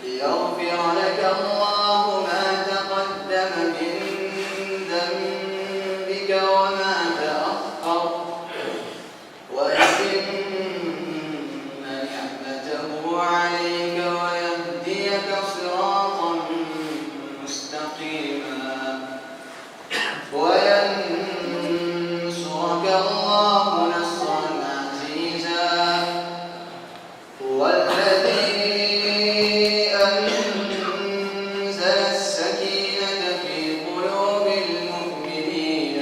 ليغفر لك الله ما تقدم من ذنبك وما تأخر ويتم نعمته عليك ويهديك صراطا مستقيما وينصرك الله نصرا عزيزا هو الذي أنزل السكينة في قلوب المؤمنين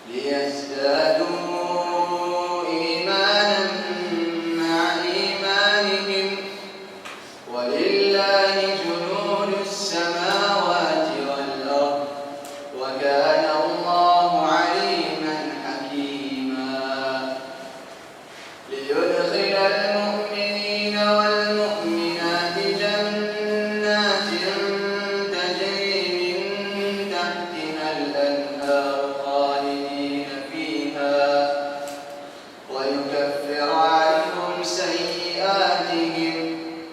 ليزدادوا إيمانا مع إيمانهم ولله جنود السماوات والأرض وكان الله عليما حكيما ليدخل المؤمنين والمؤمنات جنات تجري من تحتها الأنهار خالدين فيها ويكفر عنهم سيئاتهم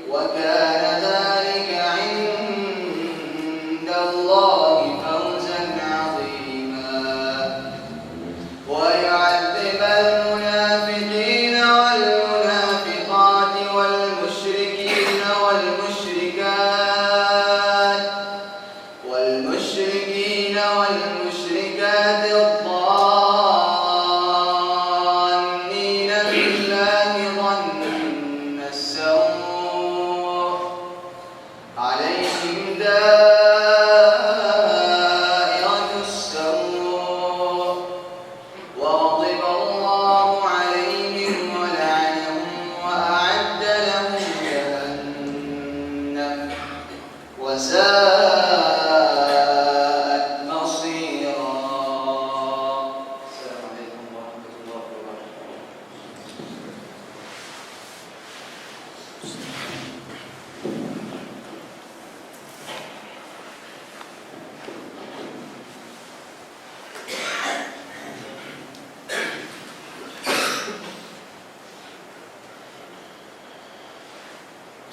وكان ذلك عند الله فوزا عظيما ويعذب المنافقين والمنافقات والمشركين والمشركات الظانين بالله ظن السوء عليهم دائرة السوء وغضب الله عليهم ولعنهم وأعد لهم جهنم وساءت مصيرا. السلام عليكم ورحمة الله وبركاته.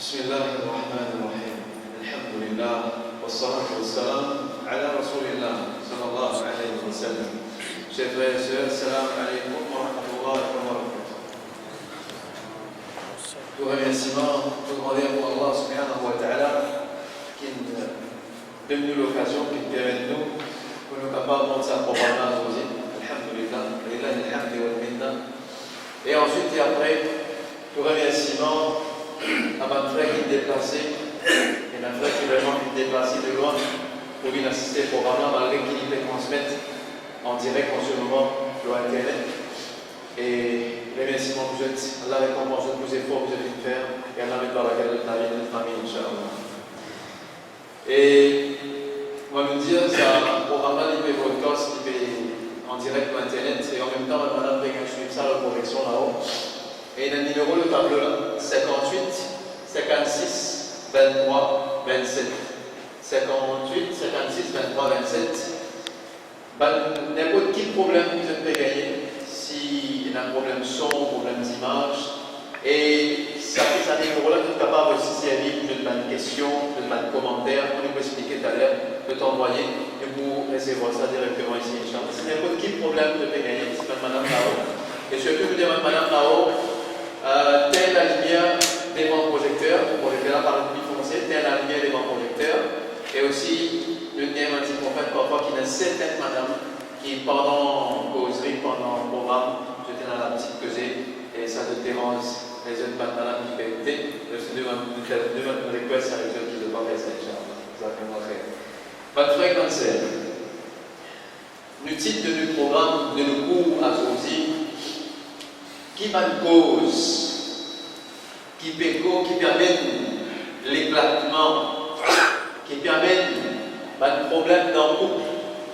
بسم الله الرحمن الرحيم الحمد لله والصلاة والسلام على رسول الله صلى الله عليه وسلم. Chers frères et sœurs, salam alaykum wa rahmatullahi wa barakatuh. Tout remerciement, tout demander pour Allah subhanahu wa ta'ala qui nous donne l'occasion, qui nous permet de nous, pour nous capables de sa propre main aussi. Alhamdulillah, lillahi alhamdu wal minna. Et ensuite et après, tout remerciement à ma frère qui est déplacé et ma frère qui est vraiment déplacé de loin pour venir assister au programme malgré qu'il les transmette en direct en ce moment sur Internet. Et remerciement que vous êtes, Allah récompense tous vos efforts que vous avez fait et Allah met par la gueule de ta vie et de ta famille, Inch'Allah. Et on va nous dire, c'est un programme qui fait podcast, qui fait en direct sur Internet et en même temps, on va suivre ça, la correction là-haut. Et il y a un numéro de tableau là, 58, 56, 23, 27. 58, 56, 23, 27. N'importe quel problème que vous avez gagné, s'il y a un problème son, problème d'image, et ça numéro-là, vous êtes capable aussi servir de demander une question, de demander un commentaire, on vous expliquer tout à l'heure, de t'envoyer, et vous recevoir ça directement ici, Inch'Allah. Si n'importe quel problème que vous avez gagné, c'est comme Madame Lao. Et surtout, vous demandez Madame Lao, telle la lumière devant le projecteur, le projecteur là par le foncé, telle la lumière devant le projecteur, et aussi le lien m'a dit qu'en fait parfois qu'il y a certaines madames qui pendant causerie, pendant le programme, j'étais dans la petite causée et ça te dérange les autres madames qui peuvent aider. Je suis devant une request à les autres qui ne peuvent pas faire ça, ça fait moi faire. Votre frère cancer. Le titre de notre programme, de nos cours à Sosi, qui va une cause, qui permet l'éclatement, qui permet un problème dans le couple,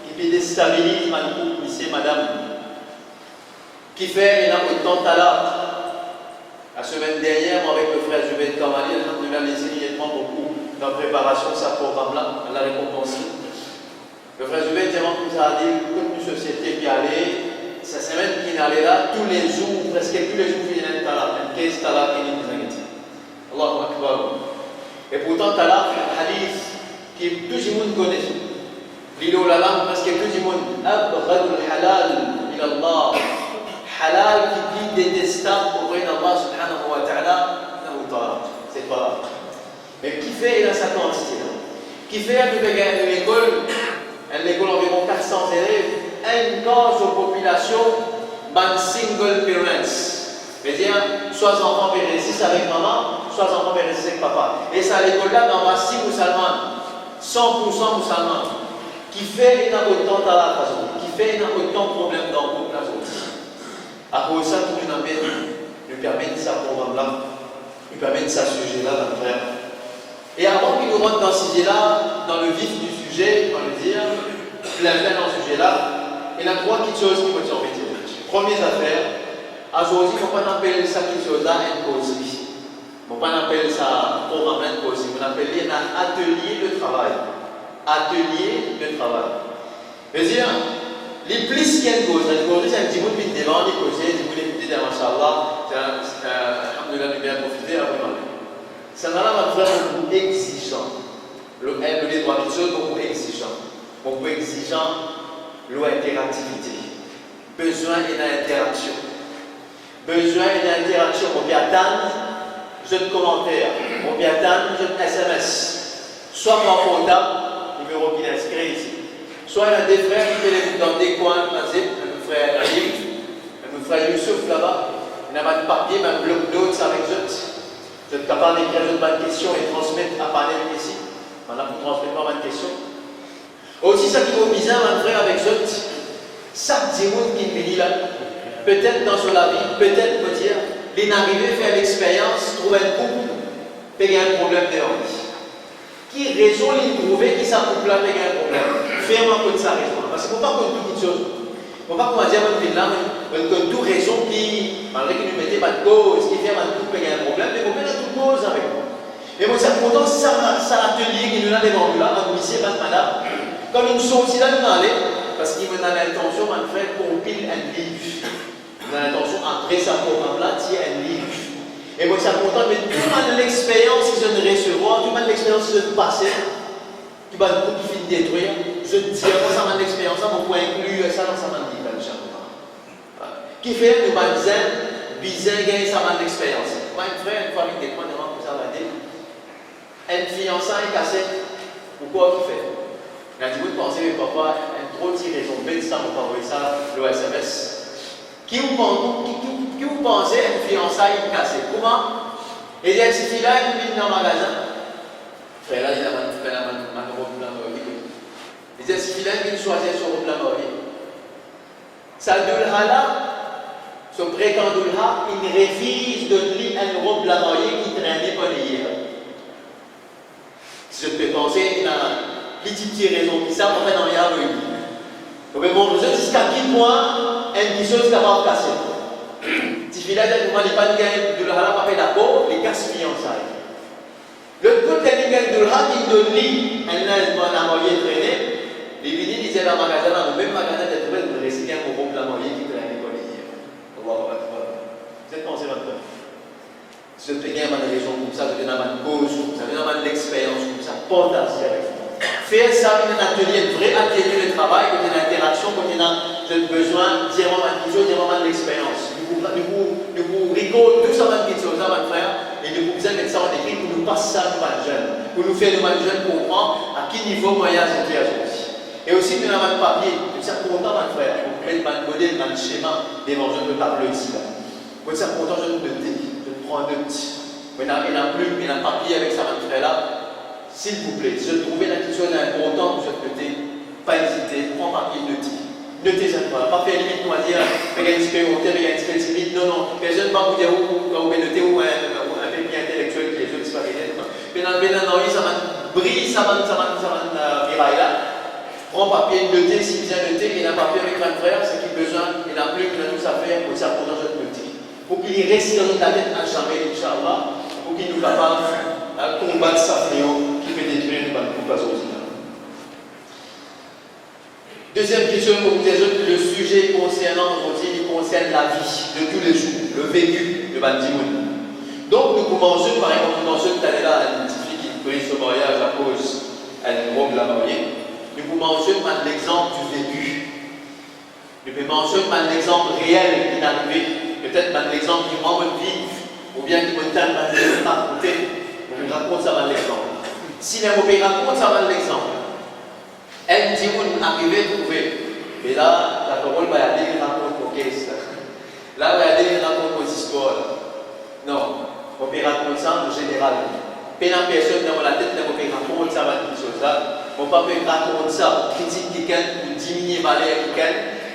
qui peut déstabiliser un couple, monsieur, madame, qui fait autant de talent. La semaine dernière, moi, avec le frère Juventus Kamali, nous avons immédiatement beaucoup dans la préparation de sa programme-là, on l'a récompensé. Le frère Juventus nous a dit que toute une société qui allait, sa semaine qui allait là, tous les jours, presque tous les jours, il y a un talent, un case talent qui est dit. pourtant, tu as là un hadith qui tout le monde connaît. L'île la langue, parce que tout le monde, Abghadul halal ilallah, halal qui dit détestable auprès d'Allah subhanahu wa ta'ala, c'est pas là. Mais qui fait, il a sa quantité là. Qui fait, à l'école environ 400 élèves, une cause aux populations, ban single parents. C'est-à-dire, soit enfants périssent avec maman, soit enfants périssent avec papa. Et ça, à l'école là, on a 6 musulmans, 100% musulmans, qui fait autant de la façon, qui fait autant de problèmes dans le couple là aussi. À cause de ça, tout le monde nous permet de ça programme-là, nous permet de ça sujet-là, mon frère. Et avant qu'il nous rentre dans ce sujet-là, dans le vif du sujet, on va dire, plein dans ce sujet-là, il y a 3 petites choses qui peuvent s'embêter. Première affaire, aujourd'hui, on ne peut pas appeler ça quelque chose-là une cause. On ne peut pas appeler ça programme une cause. On appelle ça un atelier de travail. Atelier de travail. C'est-à-dire, les plus qu'il y a une cause, c'est un petit bout de devant, les causer, des bouts de petits devant, Inch'Allah, alhamdoulilah, nous bien profiter, vraiment. Ça n'a pas de faire beaucoup exigeant. Le droit de choses, beaucoup exigeant. Beaucoup exigeant, l'interactivité. Besoin d'une interaction. Besoin d'une interaction. On peut attendre, jeune commentaire. On peut attendre, jeune SMS. Soit par portable, numéro qui est inscrit ici. Soit il y a des frères qui font dans des coins, un frère Naïf, un frère Youssouf là-bas. Il y a pas de papier, même bloc-notes avec eux. Vous êtes capable d'écrire une bonne question et transmettre à panel ici. Maintenant, vous transmettez pas bonne question. Aussi, ça qui vaut bizarre, mon frère, avec eux, chaque dimanche qui me dit là, peut-être dans son vie, peut-être peut dire, il est arrivé à faire l'expérience, trouver un couple, payer un problème de hanche. Qui raison il trouver qui ça couple là payer un problème? Faire un peu de sa raison. Parce qu'il ne faut pas qu'on toute chose. Il ne faut pas qu'on dire que là, que toute raison qui, malgré qu'il nous mettait pas de cause, qui fait un couple payer un problème, mais il faut mettre toute cause avec moi. Et moi, c'est pourtant ça l'atelier qui nous a devant nous là, un lycée, madame, comme une chose, il a nous allé, parce qu'il me donne l'intention, de faire compiler un livre. Il a l'intention, après ça programme là, tirer un livre. Et moi, c'est important, mais tout le monde l'expérience que je ne recevoir, tout le monde l'expérience que je ne passer, tout le monde qui finit de détruire, je ne dis pas ça, mon expérience, on peut inclure ça dans sa main de livre. Qui fait, nous, bizarre, gagner sa main d'expérience. Moi, un frère, une fois, avec des points devant pour ça, va dire, un fiançailles cassé, pourquoi qui fait? Il a dit, vous pensez, mais papa, un trop de raison, mais ça, on va envoyer ça, le SMS. Qui vous pensez une fiançaille cassée? Comment? Et il y a cette fille-là, il vient dans le magasin. Frère, là, il a ma robe blanche. Il y a cette fille-là, il vient choisir son robe blanche. Ça dure là, son prétendu là, il révise de lui une robe blanche qui traînait pas hier. Si je peux penser, il a une petite raison qui ça, on fait dans les aveugles. Mais bon, je sais jusqu'à quel point une chose capable de casser. Si je là, il n'y a pas de gain de la pas d'accord, les casse fiançailles. Le coup de la gain de la qui donne lui, elle n'a pas envoyé traîner. Les vignes disaient dans le magasin, dans le même magasin, de trouver le récipient pour la moyenne qui traînait pour les hier. Vous êtes pensé maintenant. Si je fais une raison comme ça, je donne une cause comme ça, je donne une expérience comme ça, potentiel. Faire ça, un atelier, un vrai atelier de travail, côté d'interaction, côté de besoin, dire vraiment une chose, dire vraiment de l'expérience. Nous vous rigolons tout ça, une chose, mon frère, et nous vous mettre ça en écrit pour nous passer ça à nos jeunes, pour nous faire nos jeunes comprendre à quel niveau moyen c'est qu'il y a aussi. Et aussi, nous avons un papier, nous sommes contents, mon frère, pour mettre un modèle, un schéma devant le tableau ici. Nous sommes contents, je prends note. Il y a plus, il y a un papier avec ça, mon frère là. S'il vous plaît, si je trouvais quelque chose d'important de ce côté, pas hésiter, prends papier, notez. Notez ça, pas faire limite, on va dire, il y a une expérimenté, il y a une expérimenté, non, les jeunes ne vont pas vous dire quand vous notez ou un papier intellectuel qui est jeune, c'est pas rien. Mais dans le ça va briller, ça va miraille là. Prends papier, notez, si bien noté, il y a un papier avec un frère, c'est qu'il a besoin, il a plus, il a tout à faire, pour ça, pour notre noter. Pour qu'il reste dans notre tête à jamais, Inch'Allah, pour qu'il nous capable de combattre sa fléau qui peut détruire nos pas aussi. Deuxième question pour vous dire, le sujet concernant aujourd'hui, il concerne la vie de tous les jours, le vécu de Bandimoun. Donc nous commençons par exemple, tout à l'heure, une petite fille qui brise ce mariage à cause d'une robe la mariée. Nous vous mentionnons l'exemple du vécu. Nous pouvons mentionner l'exemple réel qui est arrivé. Peut-être l'exemple qui moi me vivre, ou bien qui me tente de raconter. On raconte ça dans l'exemple. Si les mots racontent ça dans l'exemple, elle dit qu'on arrive à trouver. Mais là, la parole va aller raconter vos caisses. Là, va aller raconter vos histoires. Non, on peut raconter ça en général. Pas une personne dans la tête, on peut raconter ça dans quelque chose là. On ne peut pas raconter ça pour critiquer quelqu'un, pour diminuer valeur quelqu'un.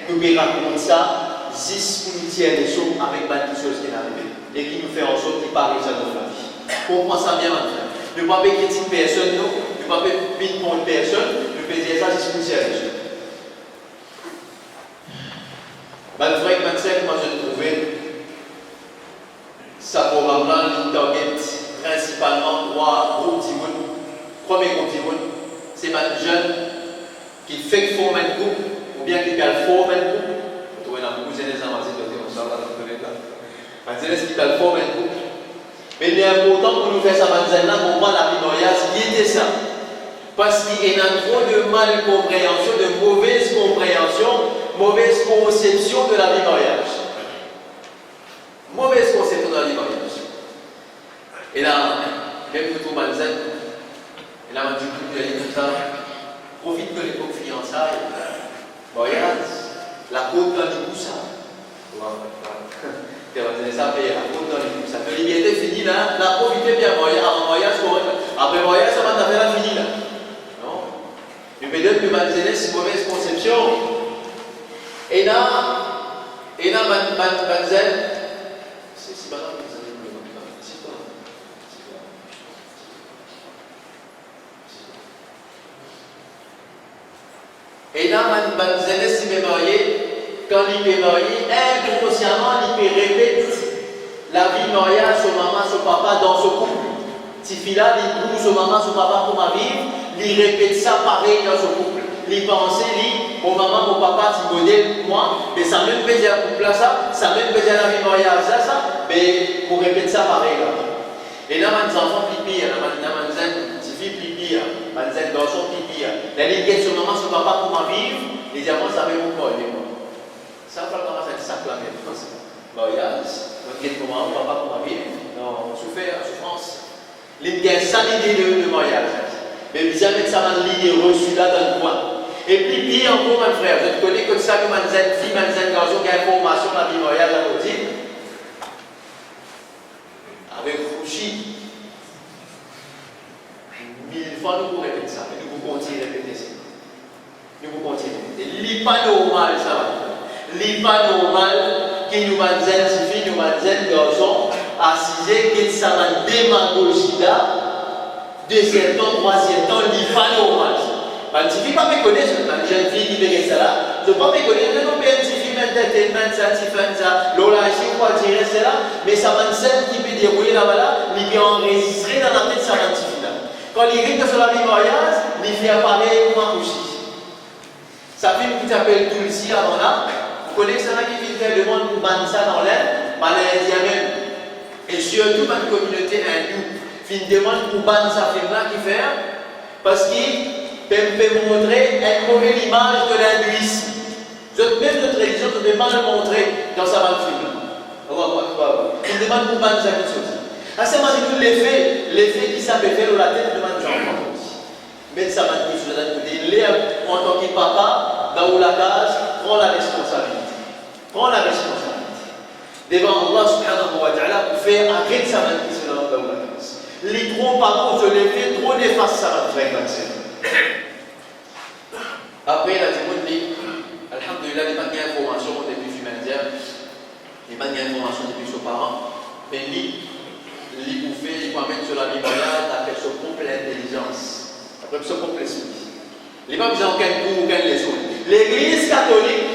Nous pouvons raconter ça juste pour nous tirer les choses avec quelque chose qui est arrivé et qui nous fait en sorte qu'il paraît ça dans la vie. Comprends ça bien maintenant. Nous ne pouvons pas critiquer personne, nous ne pouvons pas pinpoint personne, nous pouvons dire ça juste pour tirer les choses. Le vrai que moi je trouvais ça programme-là, il target principalement trois groupes d'Imoun. Premier groupe d'Imoun, c'est les jeunes qui fait former un groupe, ou bien qui peuvent former un groupe. Vous trouvez dans beaucoup de jeunes amazés de dire ça, là, vous connaissez là. Les jeunes qui peuvent former un groupe. Mais il est important pour nous faire ça, maintenant, pour voir la vie mariage, qui était ça. Parce qu'il y a trop de mal compréhension, de mauvaise compréhension, mauvaise conception de la vie mariage. Mauvaise conception de la vie mariage. Et là, même pour tout le monde, et là, on dit que ça, profite de l'époque fiançailles, mariage, la côte dans les coussins. Ça paye la côte dans les coussins. La liberté finie là, la profitez bien, avant mariage, après mariage, ça va faire la finie là. Non. Mais peut-être que ma jeunesse, c'est une mauvaise conception. Et là, c'est pas là que vous allez me demander. C'est pas. Et là, ma jeunesse, si marié, quand il est marié, inconsciemment, il peut répéter la vie mariage, son maman, son papa dans ce couple. Si fille-là, il trouve son maman, son papa pour ma vivre, il répète ça pareil dans ce couple. Il pense, mon maman, mon papa, c'est modèle pour moi, mais ça même fait dire couple là, ça même fait dire la vie mariage, ça, mais pour répéter ça pareil là. Et là, mes enfants pipi, là, mes petites filles pipi, mes garçons pipi, là, il dit son maman, son papa pour ma vivre, il dit, moi, ça veut beaucoup, ça va pas commencer à ça là même. Mariage, on dit comment papa pour ma vie, non, souffrance. L'idée ça l'idée de mariage. Mais vous avez ça dans l'idée reçue là dans le coin. Et puis pire encore mon frère, je te connais que ça que ma fille, ma garçon qui a information dans la vie mariage à Odile. Avec Fouchi. 1000 fois nous pourrons répéter ça, mais nous pouvons continuer à répéter ça. Nous pouvons continuer. Et n'est pas normal ça va. Il n'est pas normal que nous fille, nous garçons, assiser que ça va démagogie là, deuxième temps, troisième temps, il n'est pas normal. Il ne suffit pas de me connaître, une jeune fille qui fait ça là, je ne peux pas me connaître, non, mais une fille, entertainment, ça, Lola, je crois dire cela, mais ça va être qui peut dérouler là-bas, il peut enregistrer dans la tête sa fille là. Quand il rit sur la vie mariage, il fait apparaître comme un coucher. Sa fille qui s'appelle Tulsi avant là, vous connaissez ça qui fait demande pour ban ça dans l'air, Malaisie même. Et surtout dans la communauté hindoue, fin demande pour ban sa fille là qui fait, parce qu'il peut montrer une mauvaise image de l'hindouisme. Même notre religion ne peut pas le montrer dans sa bande film. Il demande pour ban ça quelque chose. À ce moment l'effet qui s'appelle faire dans la tête de mes enfants. Mais ça va dire que je vais en tant que papa, dans la case, prends la responsabilité. Prends la responsabilité. Devant Allah subhanahu wa ta'ala pour faire arrêter sa main qui se lance dans la case. Les trop pas bon, je l'ai fait trop néfaste ça va faire comme ça. Après, la Timoun dit, Alhamdulillah, il n'y a pas d'information depuis Fumandia, il n'y a pas d'information depuis ses parents, mais lui, il peut mettre sur la vie mariage avec son complet intelligence. Après, ce complexe. Il n'y a pas besoin d'aucun cours, aucune leçon. L'Église catholique,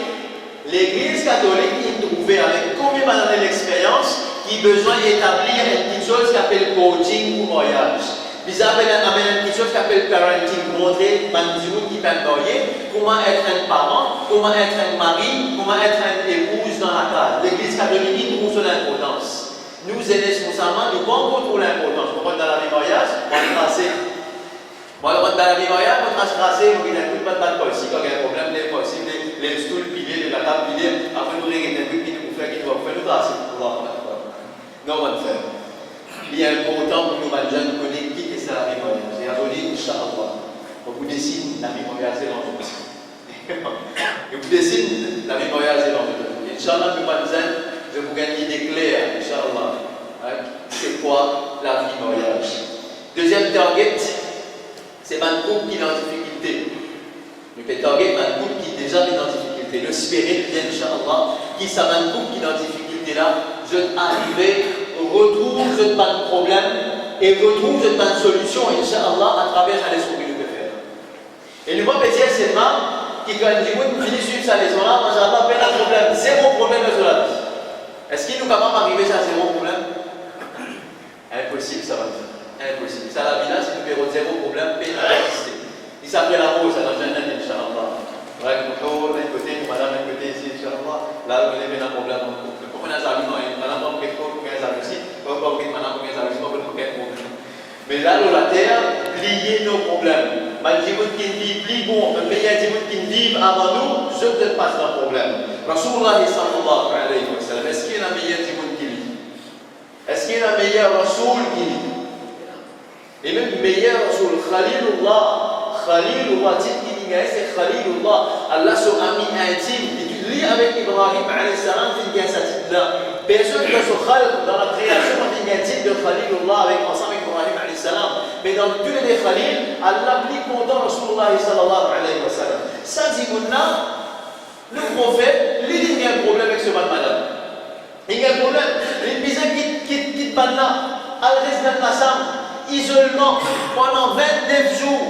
il trouvait avec combien d'années d'expérience qui a besoin d'établir une petite chose qui s'appelle coaching ou mariage. Ils avaient une petite chose qui s'appelle parenting, montrer qui peut marier, comment être un parent, comment être un mari, comment être une épouse dans la case. L'Église catholique trouve son importance. Nous, les responsables, nous ne pouvons pas contrôler l'importance. Dans la vie mariage, on est passé match tracé, vous avez un coup de batte de ici, quand il y a un problème, les possibles, les stools pilés, les table pilés, après vous avez un coup qui nous fait, qui nous fait nous tracer. Non, on va le faire. Il est important pour nous, jeunes, de connaître qui est la vie moyenne. C'est à donner, Inch'Allah. On vous dessine la vie moyenne, c'est l'enjeu. Et vous dessine la vie moyenne, c'est l'enjeu. Inch'Allah, je vais vous gagner des clés, Inch'Allah. C'est quoi la vie mariage? Deuxième target, c'est un couple qui est en difficulté. Le target, un couple qui est déjà en difficulté. Le spirit vient, Inch'Allah, qui ça un couple qui est en difficulté là, je vais arriver, retrouve, je pas de problème, et retrouve, je pas de solution, Inch'Allah, à travers la leçon que je peux faire. Et le mot pétier, c'est le mal qui, quand il dit, oui, finis suivre sa leçon là, moi, je n'ai pas peine un problème, zéro problème sur la vie. Est-ce qu'il nous capable d'arriver à zéro problème? Impossible, ça va faire. Impossible. Ça, la vie là, c'est numéro zéro problème, pénalité. Il s'appelle l'amour, ça dans le Jannah, Inch'Allah. Ouais, d'un côté, madame, d'un côté ici, Inch'Allah. Là, vous avez un problème. Comment on a ça, madame, on peut faire ça aussi. On peut faire madame, on peut faire ça aussi. On peut faire problème. Mais là, dans la terre, plier nos problèmes. Malgré que qui vivent, plus bon, mais il y a des gens qui vivent avant nous, je ne passe pas de problème. Rasulullah sallallahu alayhi wa sallam, est-ce qu'il y a un meilleur des gens qui vivent? Est-ce qu'il y a un meilleur Rasoul qui vit? Et même meilleur Rasoul, Khalilullah, c'est Khalilullah, Allah son ami intime, et tu lis avec Ibrahim alayhi salam, tu dis ce titre-là. Personne ne se Khal dans la création, il y a un titre de Khalilullah avec ensemble avec Ibrahim alayhi salam. Mais dans tous les Khalil, Allah plie content Rasulullah sallallahu alayhi wa sallam. Ça dit le prophète, il y a un problème avec ce madame. Il y a un problème. Les bisous qui te là, al reste dans la salle, isolement pendant 29 jours.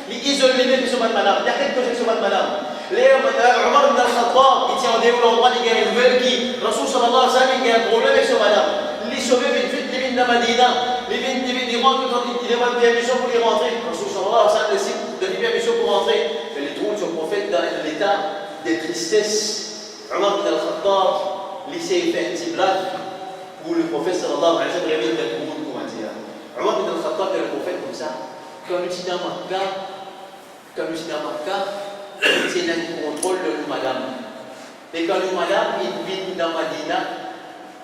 Il isole les mêmes sur madame. Il y a quelque chose sur madame. Les Omar ibn al-Khattab, qui tient en déroule l'endroit, il y a une nouvelle qui, Rasul sallallahu alayhi wa sallam, il y a un problème avec ce madame. Il est sauvé vite, les vignes de Madina. Les vignes, il rentre quand il demande permission pour les rentrer. Rasul sallallahu alayhi wa sallam décide de lui permission pour rentrer. Mais il trouve son prophète dans l'état de tristesse. Omar ibn al-Khattab, lycée fait un petit blague où le prophète sallallahu alayhi wa sallam révèle le monde, comment dire. Omar ibn al-Khattab est le prophète comme ça. Quand nous sommes dans Makkah, c'est un contrôle de nous, madame. Et quand nous, madame, il vit dans Madina,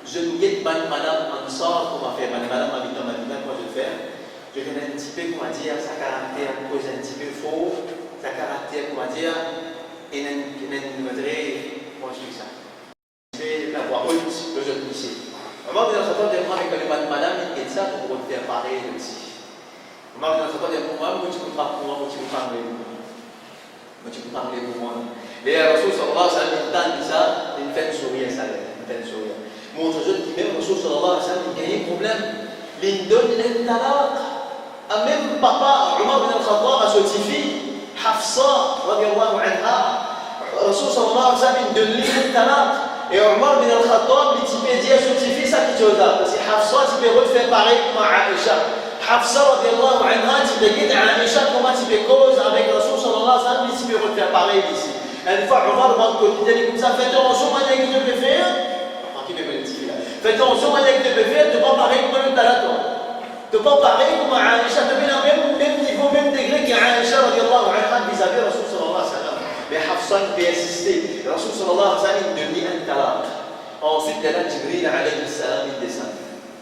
je ne guette pas madame en sort, comment faire. Madame habite dans Madina, comment je vais faire? Je connais un petit peu, comment dire, sa caractère, cause un petit peu faux, sa caractère, comment dire, et comment je dis ça? C'est la voix haute que je dis ici. Avant de nous entendre, avec le madame, il dit ça pour faire pareil aussi. Moi, je ne sais pas dire pour moi, tu peux parler pour moi. Et Rasul sallallahu alayhi wa sallam, il ça, il fait sourire, ça il fait sourire. Montre je dis même Rasul sallallahu alayhi wa sallam, il y a un problème. Il donne un talaq. Même papa, Omar ibn al-Khattab, a sorti fille, Hafsa, radiallahu anha. Rasul sallallahu alayhi wa sallam, il donne un talaq. Et Omar ibn al-Khattab, il peut dire, sorti fille, ça qui te là. Parce que Hafsa, tu peux refaire pareil comme Aïcha. Hafsa radiallahu anha, tu peux guider à Aïcha comment tu peux cause avec Rasul sallallahu alayhi wa sallam, tu peux refaire pareil ici. Une fois, Omar demande quotidien, comme ça, fais attention à ce que tu peux faire. Fais attention à ce que tu peux faire, tu ne pas pareil comme le talaton. Tu ne pas pareil comme Aïcha, tu mets le même niveau, même degré qu'Aïcha radiallahu anha vis-à-vis Rasul sallallahu alayhi wa sallam. Mais Hafsa peut insister. Rasul sallallahu alayhi wa sallam, il devient un talaq. Ensuite, il y a Jibril alayhi salam, il descend.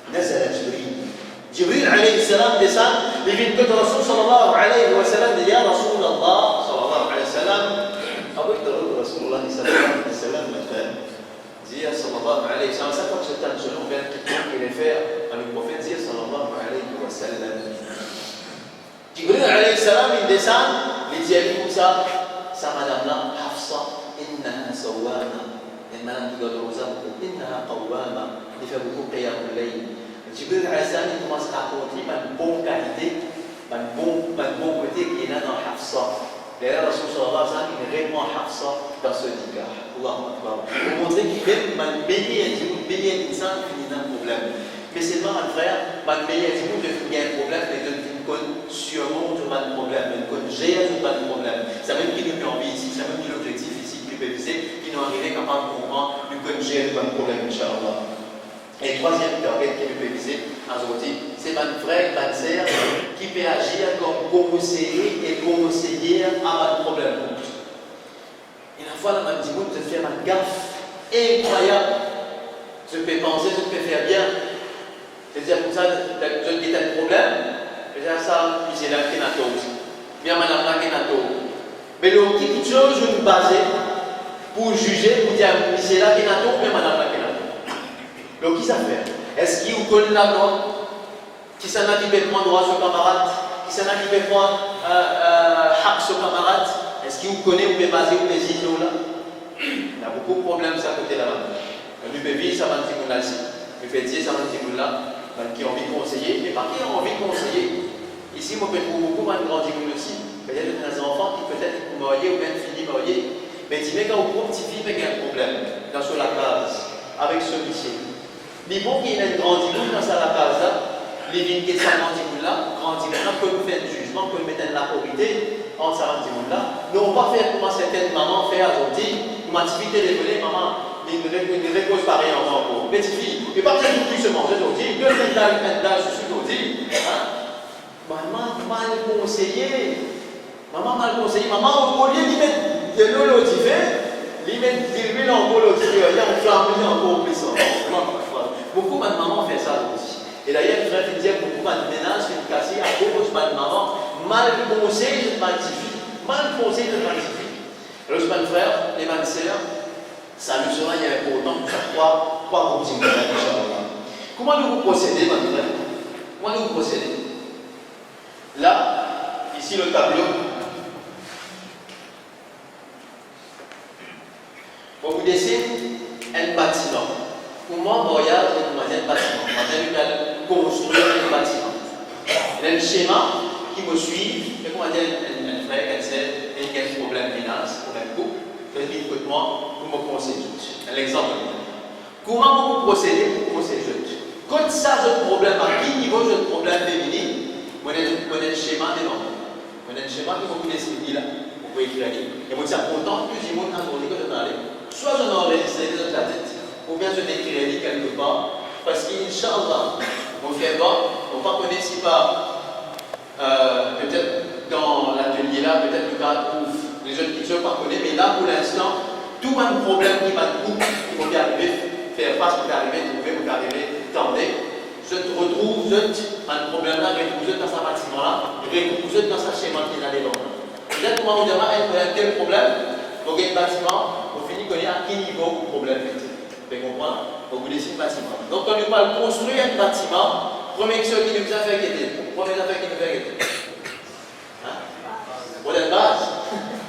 Nazala Jibril. Jibril alayhi salam descend, il vient de Rasul sallallahu alayhi wa sallam, il dit, Ya Rasulallah sallallahu alayhi wa sallam, avec le Rasulullah sallallahu alayhi wa sallam, dit, sallallahu alayhi wa sallam, ça comme c'est un selon vers quelqu'un qui les fait à le prophète, dit, sallallahu alayhi wa sallam. Jibril alayhi salam, il descend, il dit, comme ça, sa madame-là, Hafsa, innaha sawwama, une madame qui doit le rosa, innaha qawwama, il fait beaucoup qiyam al-layl. Jibril alayhi salam, il commence à raconter une bonne qualité, un bon côté qui est là dans Hafsa. Et là, Rasul sallallahu alayhi wa sallam, il est réellement Hafsa dans ce dikah. Allahu Akbar. Pour montrer qu'il est un meilleur insan qui a un problème. Mais seulement un frère, un meilleur insan qui a un problème, mais qui connaît sûrement un problème, qui connaît gérer un problème. C'est même qui nous met en vie ici, c'est même qui l'objectif ici, qui peut viser, qui nous arrive capable de comprendre, qui connaît gérer un problème, Inch'Allah. Et troisième target qui peut viser, c'est un frère, une sœur qui qui peut agir comme conseiller et conseiller à un problème. Et la fois, là, je me dis, faire une gaffe incroyable. Je peux penser, je peux faire bien. C'est-à-dire, pour ça, je dis un problème, et ça, c'est là qui est nato. Bien, madame, là qui est nato. Mais le petit chose, je me base pour juger, pour dire, c'est là qui est nato, bien, madame, là qui est nato. Donc, qui ça fait? Est-ce qu'il vous connaît la loi? Qui s'en a qui peut prendre droit sur camarade? Qui s'en a qui peut prendre hack sur camarade? Est-ce qu'il vous connaît, vous pouvez baser, vous pouvez dire là? Il y a beaucoup de problèmes ça côté là-bas. Nous pouvons vivre ça va dire là ici. Nous pouvons dire ça va dire là, qui ont envie de conseiller, mais pas qui ont envie de conseiller. Ici, moi, je trouve beaucoup de grands diplômes aussi. Peut-être des enfants qui peut-être pour marier ou bien fini marier. Mais dis mais quand vous petit fille, il y a un problème dans sur la case avec celui-ci. Mais bon, qu'il y ait un grand diplôme dans la case là. Les vignes qui sont grand diplôme là, que nous faisons un jugement, que nous mettons la probité. En ça là, nous on va faire comment certaines mamans font aujourd'hui, une activité dévolée, maman, ne repose pas rien en encore. Petite fille, mais pas bien plus se manger aujourd'hui, deux d'âge, je suis aujourd'hui. Maman mal conseillé, maman, au lieu d'y mettre de l'eau l'audivé, d'y mettre de l'huile en eau l'audivé, il y a un flamme encore plus. Beaucoup de mamans font ça aussi. Et d'ailleurs, je voudrais te dire que beaucoup de ménages sont cassés à cause de maman. Mal conseillé de magnifique, mal conseillé de magnifique. Alors, mes frères et mes sœurs, ça nous sera important de faire trois continuer. Comment nous procédez, mes frères? Comment nous procédez? Là, ici le tableau. On vous dessine un bâtiment. Comment on regarde un bâtiment? On va construire un bâtiment. Il y a un schéma qui me suivent, et comment dire un frère, un sœur, et quel problème finance, problème couple, faites vite que moi, vous me conseillez. Un exemple. Comment vous procédez pour conseiller? Quand ça, j'ai un problème, à quel niveau j'ai un problème féminin, vous avez un schéma devant vous. Vous avez un schéma que vous pouvez expliquer là, vous pouvez écrire. Et vous dites, pourtant, plus du monde a demandé que je n'allais. Soit je n'enregistre dans la tête, ou bien je n'écrirai quelque part, parce qu'Inch'Allah, on fait pas, on ne va pas connaître si pas. Peut-être dans l'atelier là, peut-être le cas trouve les jeunes qui ne sont pas connus, mais là pour l'instant, tout un problème qui va nous qui vont y arriver, faire face, vous arriver, trouver, vous arriver, tendez. Je te retrouve, un problème là, vous êtes dans ce bâtiment là, vous êtes dans ce schéma qui est là dedans. Peut-être comment vous demandez un tel problème, vous avez un bâtiment, vous finissez connaître à quel niveau le problème est. Vous comprenez? Vous laissez le bâtiment. Donc quand nous parlons de construire un bâtiment, première chose qui nous a fait guetter. Première affaire qui nous fait guetter. Modèle base,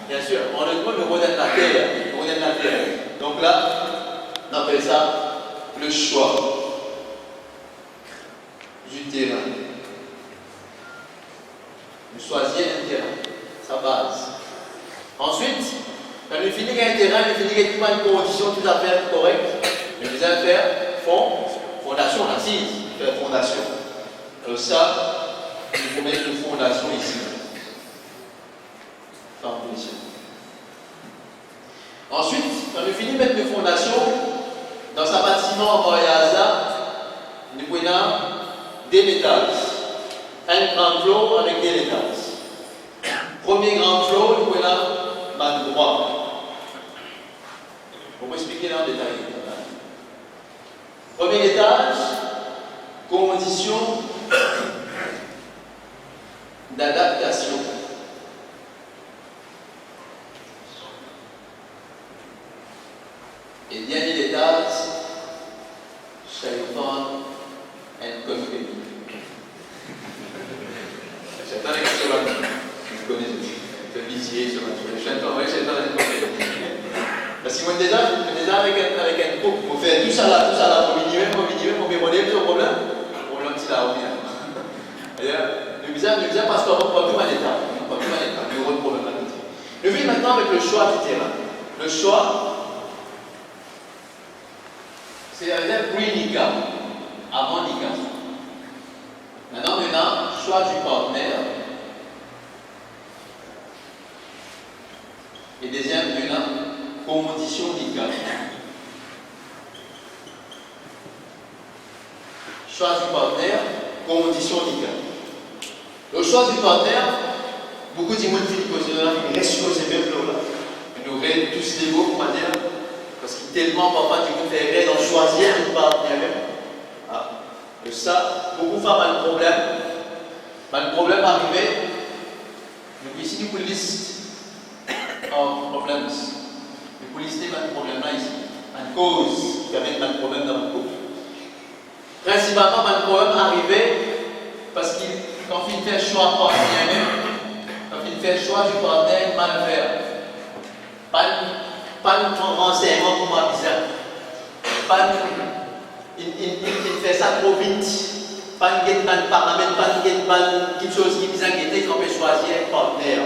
bien sûr. On le demande le modèle de la terre. Donc là, on appelle ça le choix du terrain. Vous choisissez un terrain, sa base. Ensuite, quand nous finissons un terrain, nous finissons une condition tout à fait correcte. Nous allons faire fondation, assise, faire fondation. Alors ça, il faut mettre une fondation ici. Ensuite, quand nous finissons de mettre une fondation, dans un bâtiment en Moyaza, nous prenons deux étages. Un grand floor avec deux étages. Premier grand floor, nous prenons le droit. On va expliquer là en détail. Premier étage, conditions d'adaptation. Et dernier étage, Shaitan and Company. Shaitan est sur la vous connaissez, c'est vicié sur la Shaitan, oui, Shaitan and Company. Parce que moi déjà avec un couple, on fait tout ça là, au minimum, on peut modérer le problème c'est là, au final. D'ailleurs, le bizarre parce qu'on ne prend plus un état, le gros problème là. Je vais maintenant avec le choix du terrain. Le choix, c'est un pre-nika, avant nika. Maintenant, choix du partenaire. Et deuxième, condition nika. Choix du partenaire, condition nika. Le choix du partenaire, beaucoup de gens ils restent sur ces mêmes là. Ils nous règlent tous les mots, comment dire, parce qu'il tellement parfois du coup fait d'en choisir une partenaire. Ah. Et ça, beaucoup de femmes ont un problème. Un problème arrivé. Donc ici, nous pouvons lister en problèmes. Nous pouvons lister un problème là ici. Une cause qui amène un problème dans le couple. Principalement, un problème arrivé parce qu'il, quand il fait le choix par lui-même, quand il fait le choix du partenaire, mal faire. Pas de renseignement pour ma bizarre. Il fait ça trop vite. Pas de paramètres, pas de quelque chose qui bizarre qu'on peut choisir un partenaire.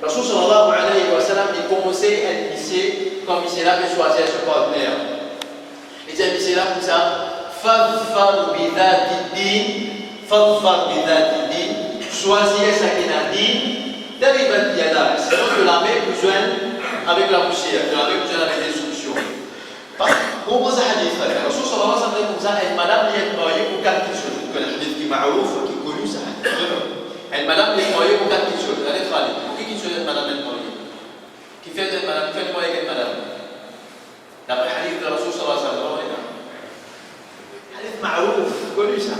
Rasul sallallahu alayhi wa sallam, il commençait à initier comme il là peut choisir ce partenaire. Il dit à là comme ça. Fadfar bidati din, choisir ce qui n'a dit, dérivat yada. Sinon, tu la mets besoin avec la poussière, tu la mets besoin avec des solutions. Comment ça hadith là? Rasul sallallahu alayhi wa sallam, comme ça, une madame qui est mariée pour quatre choses. Un hadith qui est marouf, qui est connu, ça hadith. Une madame qui est mariée pour quatre choses. Allez, Khalid, pour qui chose est madame est mariée? Qui fait de madame, qui fait de mariée avec madame? D'après hadith de Rasul sallallahu alayhi wa sallam. حديث معروف كل شيء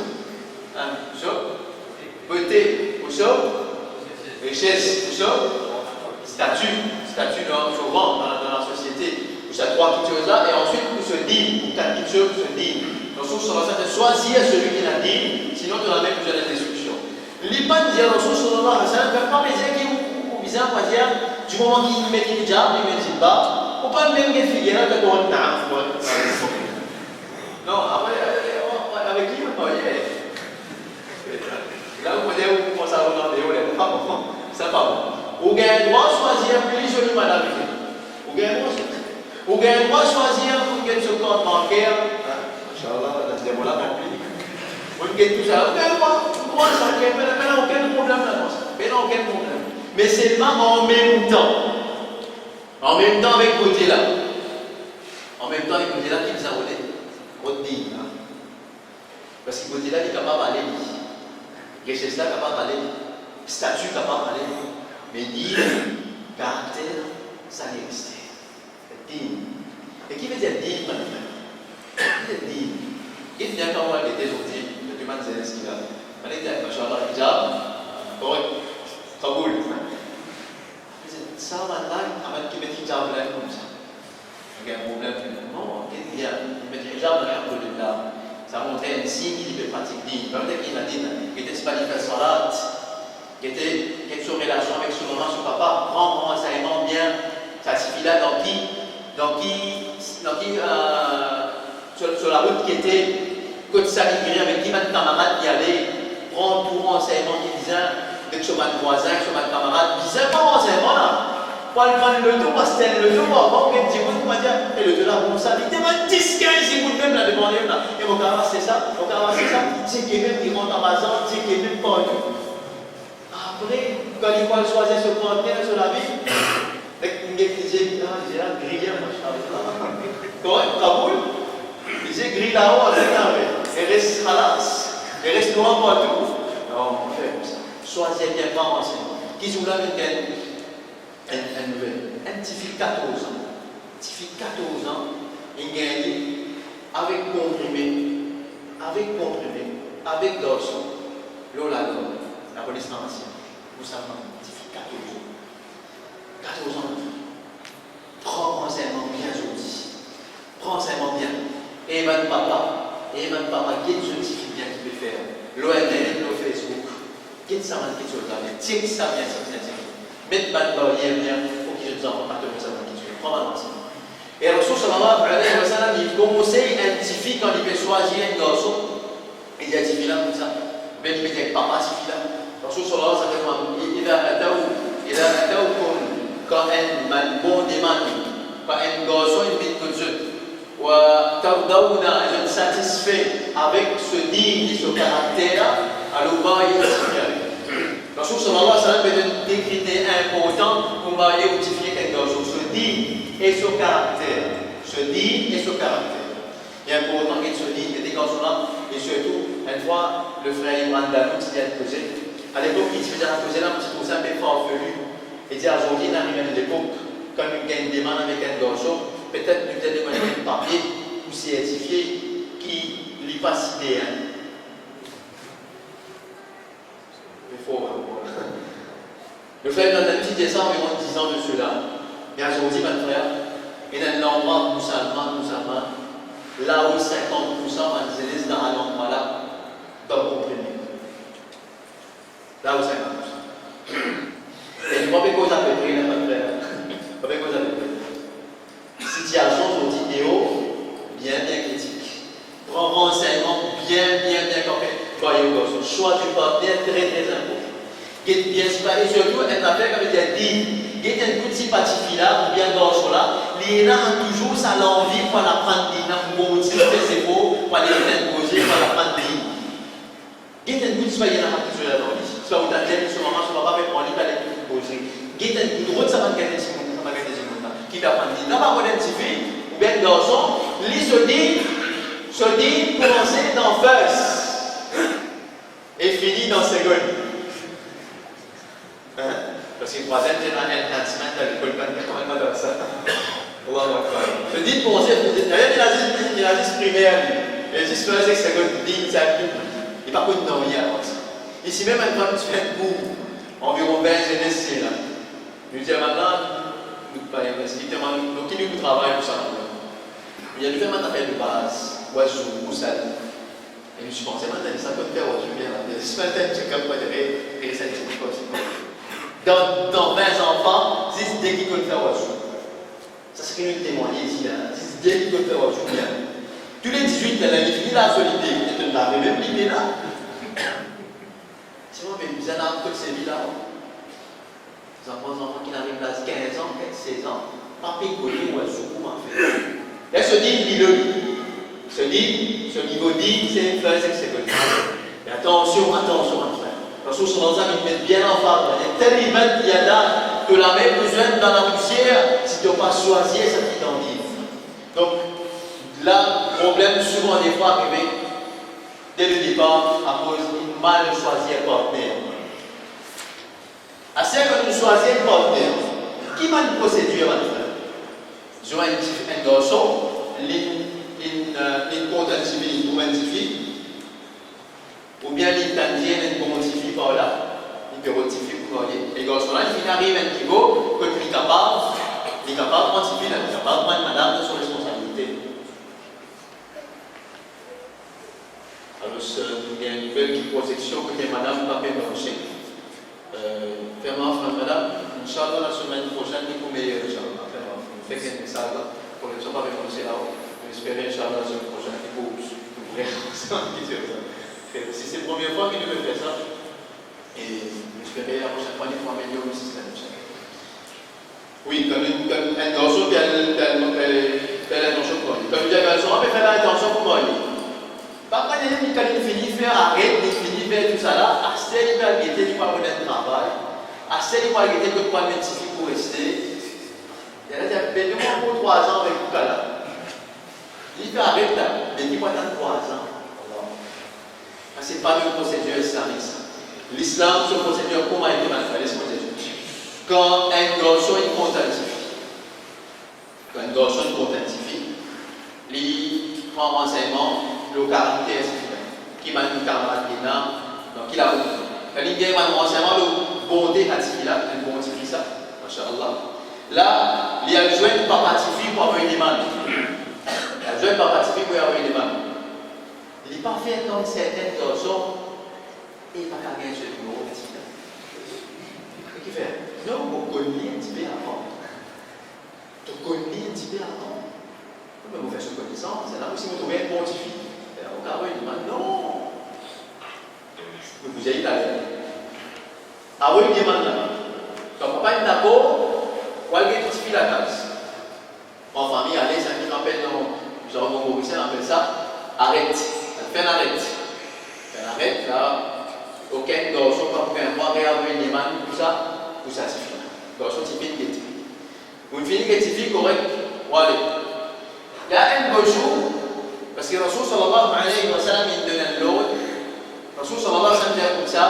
شو beauté ou richesse ou statut souvent dans la société où ça trois petites choses là et ensuite pour se dire quatre petites choses pour se dire donc sur la de choisir celui qui l'a dit sinon tu n'as même plus de destruction l'Ipan dit à Rasul sallallahu alayhi wa sallam ne pas dire qu'il ou bizarre pas dire du moment qu'il met le hijab il met le jilbab ou pas même qu'il figure que tu as un naaf non après avec qui vous voyez là vous voyez où commence à regarder pas bon c'est pas bon vous avez le droit de choisir plus joli madame vous avez le droit de choisir pour que ce compte bancaire Inch'Allah la démola rempli vous avez tout ça vous avez le droit ça mais aucun problème là mais non aucun problème mais seulement en même temps avec côté là en même temps avec côté là qui vous a volé votre digne parce que côté là, il est capable d'aller. Richesse là, capable d'aller. Statut capable d'aller. Mais dire, caractère, ça n'existe. Digne. Et qui veut dire digne, mon frère? Qui veut dire digne? Il vient quand on était aujourd'hui, le demande Zelensky là. On est dit, Machallah, hijab, correct, Kaboul. Ça, maintenant, avant qu'il mette hijab là, comme ça. Il y a un problème. Non, il dit, il met hijab là, pour le là. Ça montrait un signe qu'il peut pratiquer. Comme il m'a dit, il était spanifié salat, qui était sur relation avec son maman, son papa, grand enseignement bien, ça suffit là sur la route qui était côte salivée avec 10 camarades qui allaient prendre tout enseignement qui disait avec son voisin, son camarade, bizarrement enseignement là. Pour aller prendre le dos, parce que le dos, on va dire, et le dos là, bon, ça, il demande 10-15 secondes même là devant lui là. Et on va ramasser ça, c'est qu'il même il rentre dans ma zone, c'est qu'il même pas du. Après, quand il va choisir ce conteneur sur la vie, il dit, j'ai là, grillé, machin. Correct, Kaboul, il dit, grille là-haut, il reste halas, il reste noir partout. Non, on fait comme ça. Choisir bien pas enseignement. Qui joue là avec un petit fille 14 ans, il gagne avec comprimé, avec garçon, l'olagor, la police ancienne, vous savez, un petit fille 14 ans, prends enseignement bien aujourd'hui, prends enseignement bien, et même papa, quelle jeune fille bien qui peut faire, l'ONL, le Facebook, quelle ça va quelque chose là, tiens ça bien, mettre pas de barrière bien pour qu'ils ne soient pas de ça dans qui prends ma l'enseignement. Et Rasul sallallahu alayhi wa sallam, il commençait à identifier quand il veut choisir un garçon, il identifie là comme ça. Même il dit papa, c'est là. Rasul sallallahu alayhi wa sallam, il a atteint quand un bon demande, quand un garçon il vit comme ça, ou tardaouna, je satisfait avec ce digne et ce caractère, alors il est Rasul sallallahu alayhi wa sallam est des critères importants pour marier ou modifier quelque chose. Se dit et son caractère. Il est important qu'il se dise que des garçons là, et surtout, une fois, le frère Imran Danout s'y a posé, À l'époque, il se faisait poser là, je trouve ça un peu farfelu. Et dire aujourd'hui, on arrive à l'époque, quand il y a une demande avec un garçon, peut-être nous devons demander un papier ou certifié qui n'est pas cité. Il faut. Le frère dans un petit dessin environ 10 ans de cela. Et aujourd'hui, mon frère, il y a un endroit musulman, là où 50% des dans un endroit là, doivent comprendre. Là où 50%. Et je ne sais pas quoi à peu près, là, mon frère. Je ne sais pas quoi à peu près. Situation aujourd'hui, bien critique. Prends renseignement bien complet. Voyez au choix du partenaire très important. Bien et surtout, un affaire comme il a dit, il y a un coup de sympathie là, ou bien garçon là, les gens ont toujours ça l'envie pour la prendre des gens, pour motiver ses mots, pour les imposer, pour la prendre des gens. Il y a un coup de sympathie là, toujours là dans l'envie. Soit vous t'attendez, soit maman, soit papa, mais pour aller les imposer. Il y a un coup de route, ça va gagner des gens, ça va gagner des gens. Qui va prendre des gens, là, on identifie, ou bien garçon, lui se dit, commencer dans first et finit dans second. Parce que le troisième, c'est un enhancement à l'école, comment on va ça? Je dis pour commencer, il a dit primaire, il a dit c'est seconde, il n'est pas connu dans rien. Ici même, une femme, tu fais un cours, environ 20 jeunesse, là. Je lui dis maintenant, parce qu'il demande, donc il nous travaille pour ça. Il y a du fait un appel de base, oiseau, poussade. Et je me suis pensé, maintenant, ça peut faire oiseau bien. Ce matin, tu as comme et ça dit quoi, dans 20 enfants, 10 dès qu'ils peuvent faire oiseau. Ça c'est qu'il nous témoigner ici, là. 10 dès qu'ils peuvent faire oiseau bien. Tous les 18, elle a fini la solidité, et tu l'avais même l'idée là. C'est moi, mais vous avez un peu de ces vies-là. Les enfants qui n'arrivent pas à 15 ans, 16 ans, pas pécoler oiseau, comment faire. Elle se dit, ce niveau dit, c'est un frère, c'est que mais attention, mon frère. Parce que son ensemble, il met bien en face. Il y a tel immense, il y a là, que la même besoin dans la poussière, si tu n'as pas choisi, ça t'identifie. Donc, là, le problème souvent des fois arrivé, dès le départ, à cause de mal choisir un partenaire. À ce que nous choisissons un partenaire, qui m'a une procédure à faire? Je vois un garçon, une compte civil, une identifie, ou bien l'italienne, une identifie par là, une identifie pour voyez. Et garçon là, il arrive à un niveau que il est capable de quantifier, il est capable de prendre madame de son responsabilité. Alors, il y a une nouvelle protection que madame n'a pas marché. Fais-moi, madame, Inch'Allah, la semaine prochaine, il faut meilleur, Inch'Allah. Fait qu'il y a une salle là, pour les gens pas commencer là-haut. J'espère, Inch'Allah, la semaine prochaine, il faut ouvrir ça. Si c'est la première fois qu'il veut faire ça, et j'espère la prochaine fois, il faut améliorer le système. Oui, comme un garçon qui a l'intention pour moi. Comme un garçon, on peut faire l'intention pour moi. Par contre, quand il finit faire arrêt, il finit faire tout ça là, assez il va arrêter du pas de travail, assez il va arrêter que pas de pour rester. Il a dit, pour 3 ans avec vous là. Il fait arrêter là, mais il va attendre 3 ans. Ce n'est pas une procédure islamique. L'islam, c'est une procédure comment a été manifestée. Quand un garçon est identifié, il prend renseignement, le caractère qui m'a dit camarade donc il a quand il vient un renseignement, le bonté il a un bon ça, Masha'Allah. Là, il y a besoin de papatifie pour avoir une demande. Il a besoin de papatifie pour avoir une demande. Il n'est pas fait comme certaines garçons et il n'a pas gagné ce numéro petit. Qu'est-ce qu'il fait? Non, on connaît un petit peu avant. Tu connais un petit peu avant. Comment vous faites ce connaissance? C'est là où si vous trouvez un pontifique. Au cas où il demande non. Vous avez la vie. Ah oui, il demande là. Donc, papa est d'accord, ou elle justifie la case. En famille, allez, ça qui rappelle, nous avons mon Mauricien, on appelle ça arrête. Fais un arrêt. Fais un arrêt, là, aucun garçon pas pour un mois réavoir une demande, tout ça, suffit. Garçon typique qui est typique. Une fille qui est typique, correct, voilà. Il y a un beau jour, parce que Rasoul sallallahu alayhi wa sallam, il donne l'autre. Rasoul sallallahu alayhi wa sallam dit comme ça,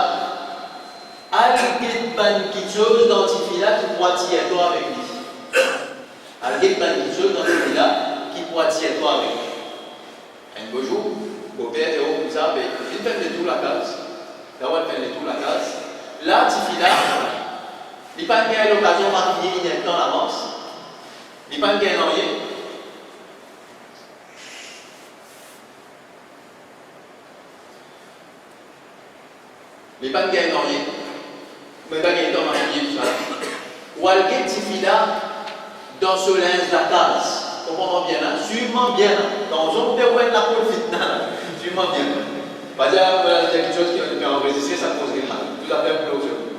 Algate ban quelque chose dans ce fille-là qui pourra tirer toi avec lui. Algate ban quelque chose dans ce fille-là qui pourra tirer toi avec lui. Un beau jour, beau-père et comme ça, il fait de tout la case. D'abord, il fait de tout la case. Là, ce fille-là, il n'a pas gagné l'occasion de marquer une temps d'avance. Il n'a pas gagné rien. Il n'a pas gagné rien. Mais pas gagné temps marqué tout ça. Ou algué ce fille-là dans ce linge de la case. Comment bien là? Sûrement bien là. Dans un peu où est la peau fitna. Sûrement bien. Pas dire qu'il y a quelque chose qui peut enregistrer, ça pose rien. Tout à fait plus aujourd'hui.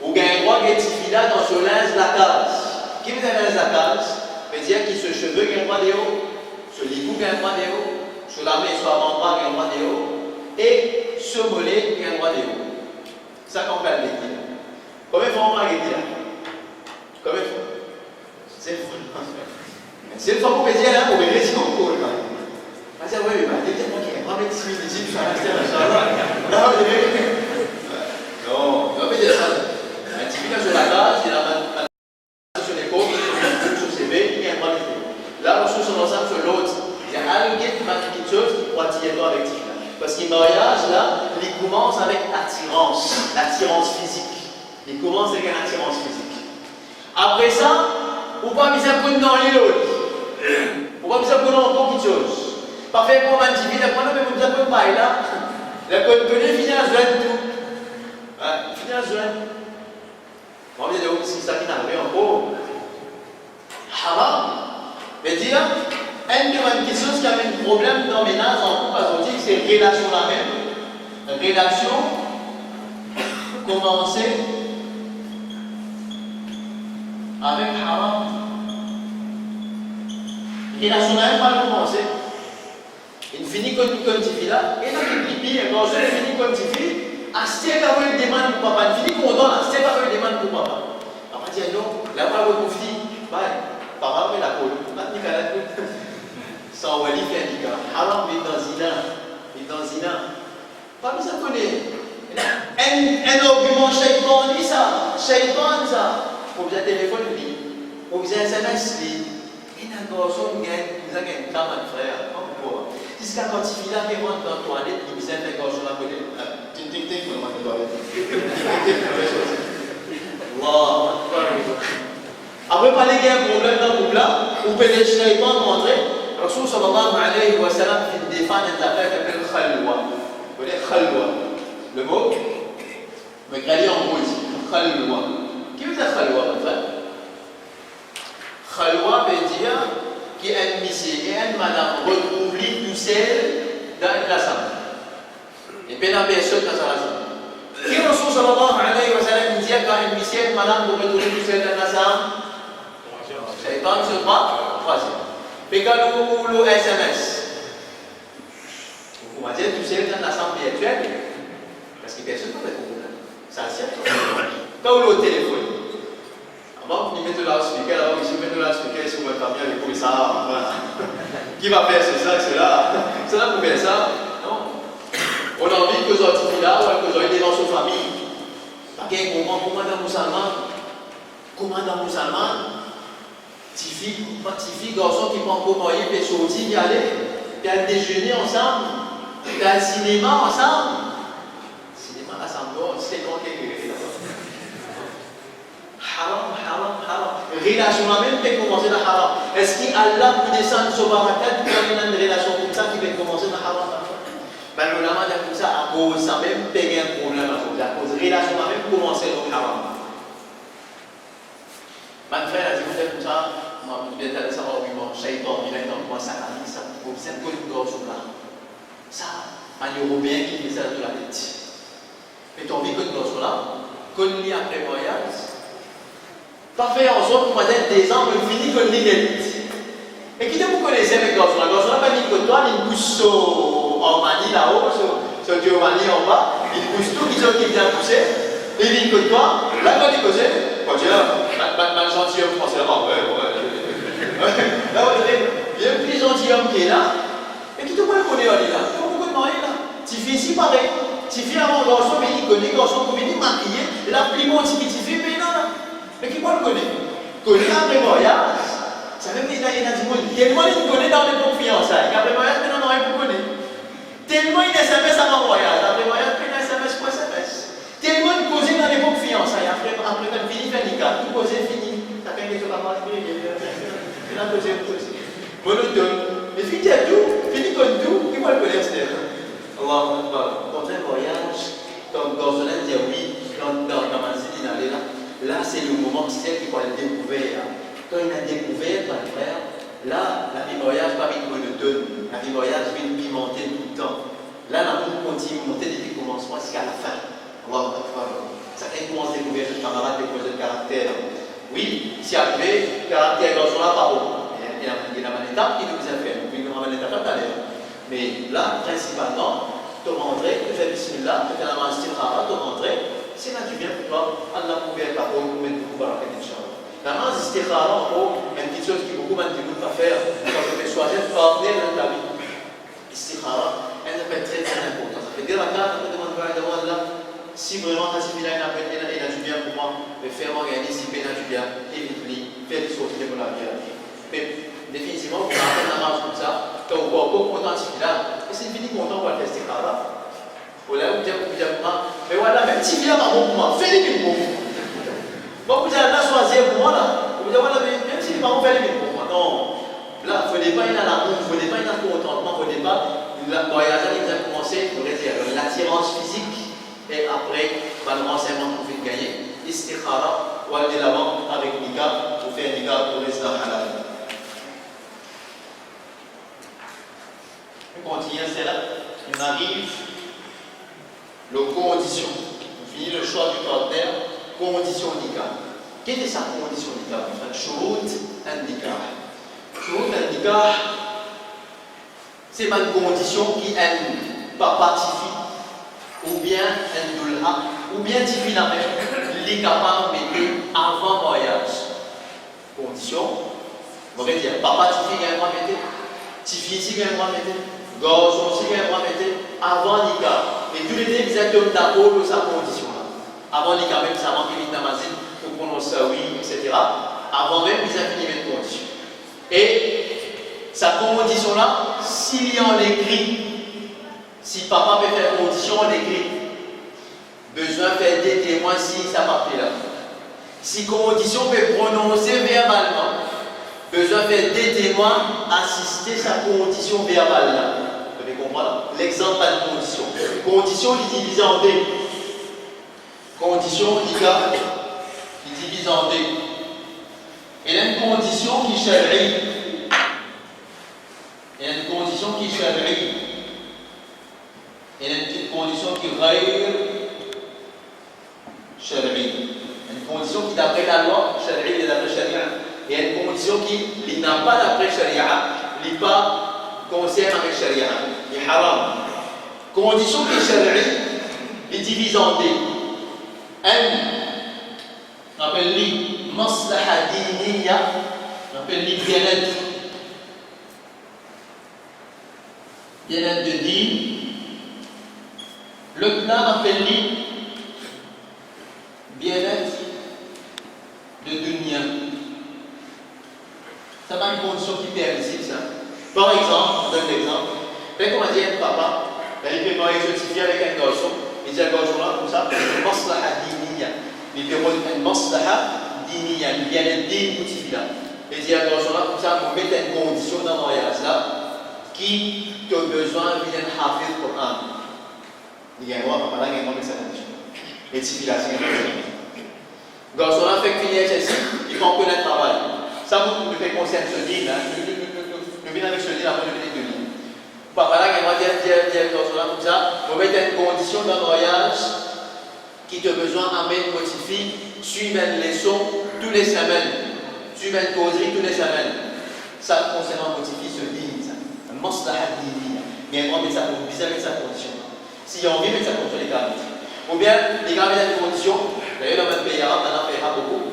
Ou gagne droit que ce fille-là dans ce linge de la case. Qui veut dire linge de la case? Veut dire que ce cheveu gagne droit de haut, ce ligou gagne droit de haut, sur la main, sur l'avant-bras gagne droit de haut, et ce mollet gagne droit de haut. C'est ça qu'on peut le dire. Combien de fois on va le dire? Combien de fois? C'est le fois. C'est le fois pour me dire là, pour me laisser en cours. Je vais dire, oui, mais dis moi qui ai vraiment 10 minutes ici, je suis resté à la chambre. Non, on peut dire ça. Un petit peu sur la case, il a sur les côtes, sur ses mains, il y a un bras de thé. Là, on se sur l'ensemble sur l'autre. Il y a un guide qui m'a dit quelque chose qui pourra tirer toi avec Tifla. Parce que le mariage, là, il commence avec l'attirance physique. Il commence avec une attirance physique. Après ça, on va pas miser un peu dans l'autre. On va miser un peu dans encore quelque chose. Parfait pour un petit peu, la première, mais vous avez un peu pareil là. La code de finit à jeune tout. Finit à jeune. On va dire si ça finit à rien encore. Haram. Mais dire, une des choses qui a un problème dans le ménage en couple, parce que c'est relation la même. Relation commencer avec haram. Relation la même pas commencer. Il finit comme tu fais là, et là il pipi, quand je finis comme tu fais, acheter quand même des demandes pour papa. Il finit content, acheter quand même des demandes pour papa. Après, il dit non, là, pas le conflit. Papa fait la colle. Maintenant, il a sans wali fait un gars. Haram, il est dans zina. Il est dans zina. Pas besoin de connaître. Un argument, shaitan, dit ça. Shaitan, ça. Pour bien téléphone, lui. Pour bien SMS, lui. Et un garçon, il a un camarade frère. Jusqu'à quand il finit là, il rentre dans la toilette, il vient faire un garçon à côté. Ting, ting, ting, il rentre dans la toilette. Après, pas les gars, problème dans le couple là, vous pouvez les shaitan rentrer. Rasoul sallallahu alayhi wa sallam fait défendre une affaire qui s'appelle khalwa. Vous connaissez khalwa? Le mot? Mais regardez en gros ici. Khalwa. Qui veut dire khalwa, mon frère? Khalwa veut dire qu'un monsieur et une madame retrouvent lui tout seul dans une assemblée. Et puis, la personne dans sa assemblée. Qui Rasoul sallallahu alayhi wa sallam dit qu'un monsieur et une madame retrouvent tout seul dans une assemblée? Shaitan se bat, troisième. Mais quand nous le SMS, vous pouvez dire tout seul dans l'assemblée virtuelle, parce que personne ne peut être ça sert. Quand vous le téléphone, avant vous mettez la speaker, alors ici vous mettez la speaker sur votre famille avec ça, voilà. Qui va faire ça, cela? Cela pour faire ça? Non. On a envie que vous ayez là, ou que vous ayez dans votre famille. Parce que commandant musulman, petit garçon qui prend pour moyen, puis sortir, y aller, puis aller déjeuner ensemble, puis aller au cinéma ensemble. Cinéma là, ça me donne, c'est quand quelqu'un est là-bas. Haram. Relation là même peut commencer dans haram. Est-ce qu'Allah peut descendre sur Barakat pour avoir une relation comme ça qui peut commencer dans haram? Ben, le lama dit comme ça, à cause ça même, peut y un problème à cause. À cause relation là même commencer dans haram. Ma frère a dit, vous faites comme ça, moi, je vais t'aller ça argument, shaitan, il a dans moi, ça a dit ça, vous êtes connu dans ce là. Ça, un Européen qui fait ça de la tête. Mais tu as envie que dans ce là, qu'on lit après voyage, pas faire en sorte pour être des ans, mais finit qu'on lit l'élite. Et qui vous connaissez avec dans ce là, pas dit que toi, il pousse en Mali là-haut, sur Dieu Mali en bas, il pousse tout, qui vient pousser. Il dit que toi, là, quand il cause, quand tu es là, mal gentilhomme français, là-bas, ouais. Là, il y a un petit gentilhomme qui est là, et qui te connaît, on est là. Pourquoi tu es là? Tu fais ici pareil. Tu fais avant le garçon, mais il connaît le garçon, il est maquillé, et là, bon qui fait, mais non. Mais qui va le connaître? Connaît après voyage. Ça veut dire qu'il y a du monde. Tellement il connaît dans les confiances. Après voyage, mais non, on ne connaît. Tellement il est SMS avant voyage. Après voyage, il est SMS pour SMS. Tellement il cause dans les confiances. Après, quand il finit, il tout cause fini. Ça fait quelque chose à manger. Il a causé. Monotone. Mais fini tout, fini comme tout, qui va le connaître? Allah, quand un voyage, comme Gorzonen dit oui, quand Manzini allait là, c'est le moment c'est qu'il va le découvrir. Quand il a découvert, mon frère, là, la vie voyage pas une monotone, la vie voyage vient pimenter tout le temps. Là, la vie continue à monter depuis le commencement jusqu'à la fin. Allah, ça commence à découvrir ce camarade, déposer le caractère. Oui, si arrivé, le caractère Gorzonen pas bon. Il y a une étape qui nous a fait, puis il y a une étape tout à l'heure. Mais là, principalement, tu rentrer, tu fais bismillah, tu fais la masse tirara, tu rentrer, c'est là que tu viens pour toi, Allah pouvait être la parole, pour mettre beaucoup de Inch'Allah. La masse tirara, en gros, une petite chose qui beaucoup de gens ne pas faire, quand tu fais choisir de partenaire dans ta vie. Istikhara, elle est très très importante. Ça fait dire la carte, on peut demander là, si vraiment ta civile a du bien pour moi, mais fais-moi gagner si peine a du bien, évite-lui, fais des choses pour la vie. Mais définitivement, vous avez un marche comme ça, quand vous voyez beaucoup content de là, et c'est fini content pour le tester là. Vous l'avez bien pour dire moi, mais voilà, même si bien par bon pour moi, fais les mille pour moi. Bon, vous allez là choisir pour moi là. Vous dites voilà, même si les parents font les mille pour moi. Non. Là, il ne faut pas y aller à l'amour, il ne faut pas y aller au contentement, il ne faut pas. Le voyage qui a commencé, il faudrait dire l'attirance physique et après, le renseignement qu'on fait gagner. Istikhara, ou aller de l'avant avec Nika, pour faire Nika pour rester dans halal. On continue, c'est là. On arrive, les conditions. On finit le choix du partenaire, condition Nika. Quelle est sa condition Nika? Shurut and-nikah. Shurut and-nikah, c'est une condition qui est pas tifi, ou bien un doula, ou bien tifi la même, les capables de mettre avant voyage. Condition, on va dire, papa tifi gagne moi mettre, tifi si gagne moi mettre, garçon si gagne moi mettre, avant Nika. Et tous les deux exactement d'accord de sa condition là. Avant Nika, même ça manque vite namazine, pour prononcer oui, etc. Avant même, ils ont fini une condition. Et sa condition là, s'il y a en écrit, si papa peut faire condition en écrit, besoin de faire des témoins si ça papier là. Si condition peut prononcer verbalement, besoin de faire des témoins, assister sa condition verbale là. Vous devez comprendre l'exemple de condition. Condition il divise en deux. Condition il divise en deux. Il y a une condition qui chérit. Il y a une condition qui chérit. Il y a une condition qui raille chérit. Une condition qui d'après la loi, chérit et d'après sharia. Il y a une condition qui n'a pas d'après sharia, qui n'est pas concerne avec sharia. Il est haram. Condition qui chérit, il divise en deux. On appelle-les maslaha diniya, on appelle-les bien-être. Bien-être de din. Le plan appelle-les bien-être de dunya. Ça va une condition qui est permissible, ça. Par exemple, je donne l'exemple. Quand on dit un papa, il peut pas exotifier avec un garçon. Il dit un garçon là, comme ça, maslaha diniya. Il peut avoir une maslaha diniya, il vient de din ou là. Il dit un garçon là, comme ça, on met une condition dans le voyage là, qui a besoin d'un hafiz Coran. Il y a un roi, papa là, il y a un roi, mais ça n'a pas. Et si il a signé le garçon là fait finir ceci, il faut en connaître le travail. Ça, vous pouvez concerne ce deal, le bien avec ce deal avant de venir de lui. Papa là, il y a un garçon là comme ça, vous mettez une condition dans le voyage qui te besoin d'amener une motifie, suivre une leçon tous les semaines, suivre une causerie tous les semaines. Ça, concernant motifie ce deal, ça. Un maslaha dini. Mais un mettre ça pour bizarre mettre sa condition. Si on envie de mettre ça contre les gars. Ou bien, les gars mettent une condition, d'ailleurs, dans notre pays arabe, on en fera beaucoup.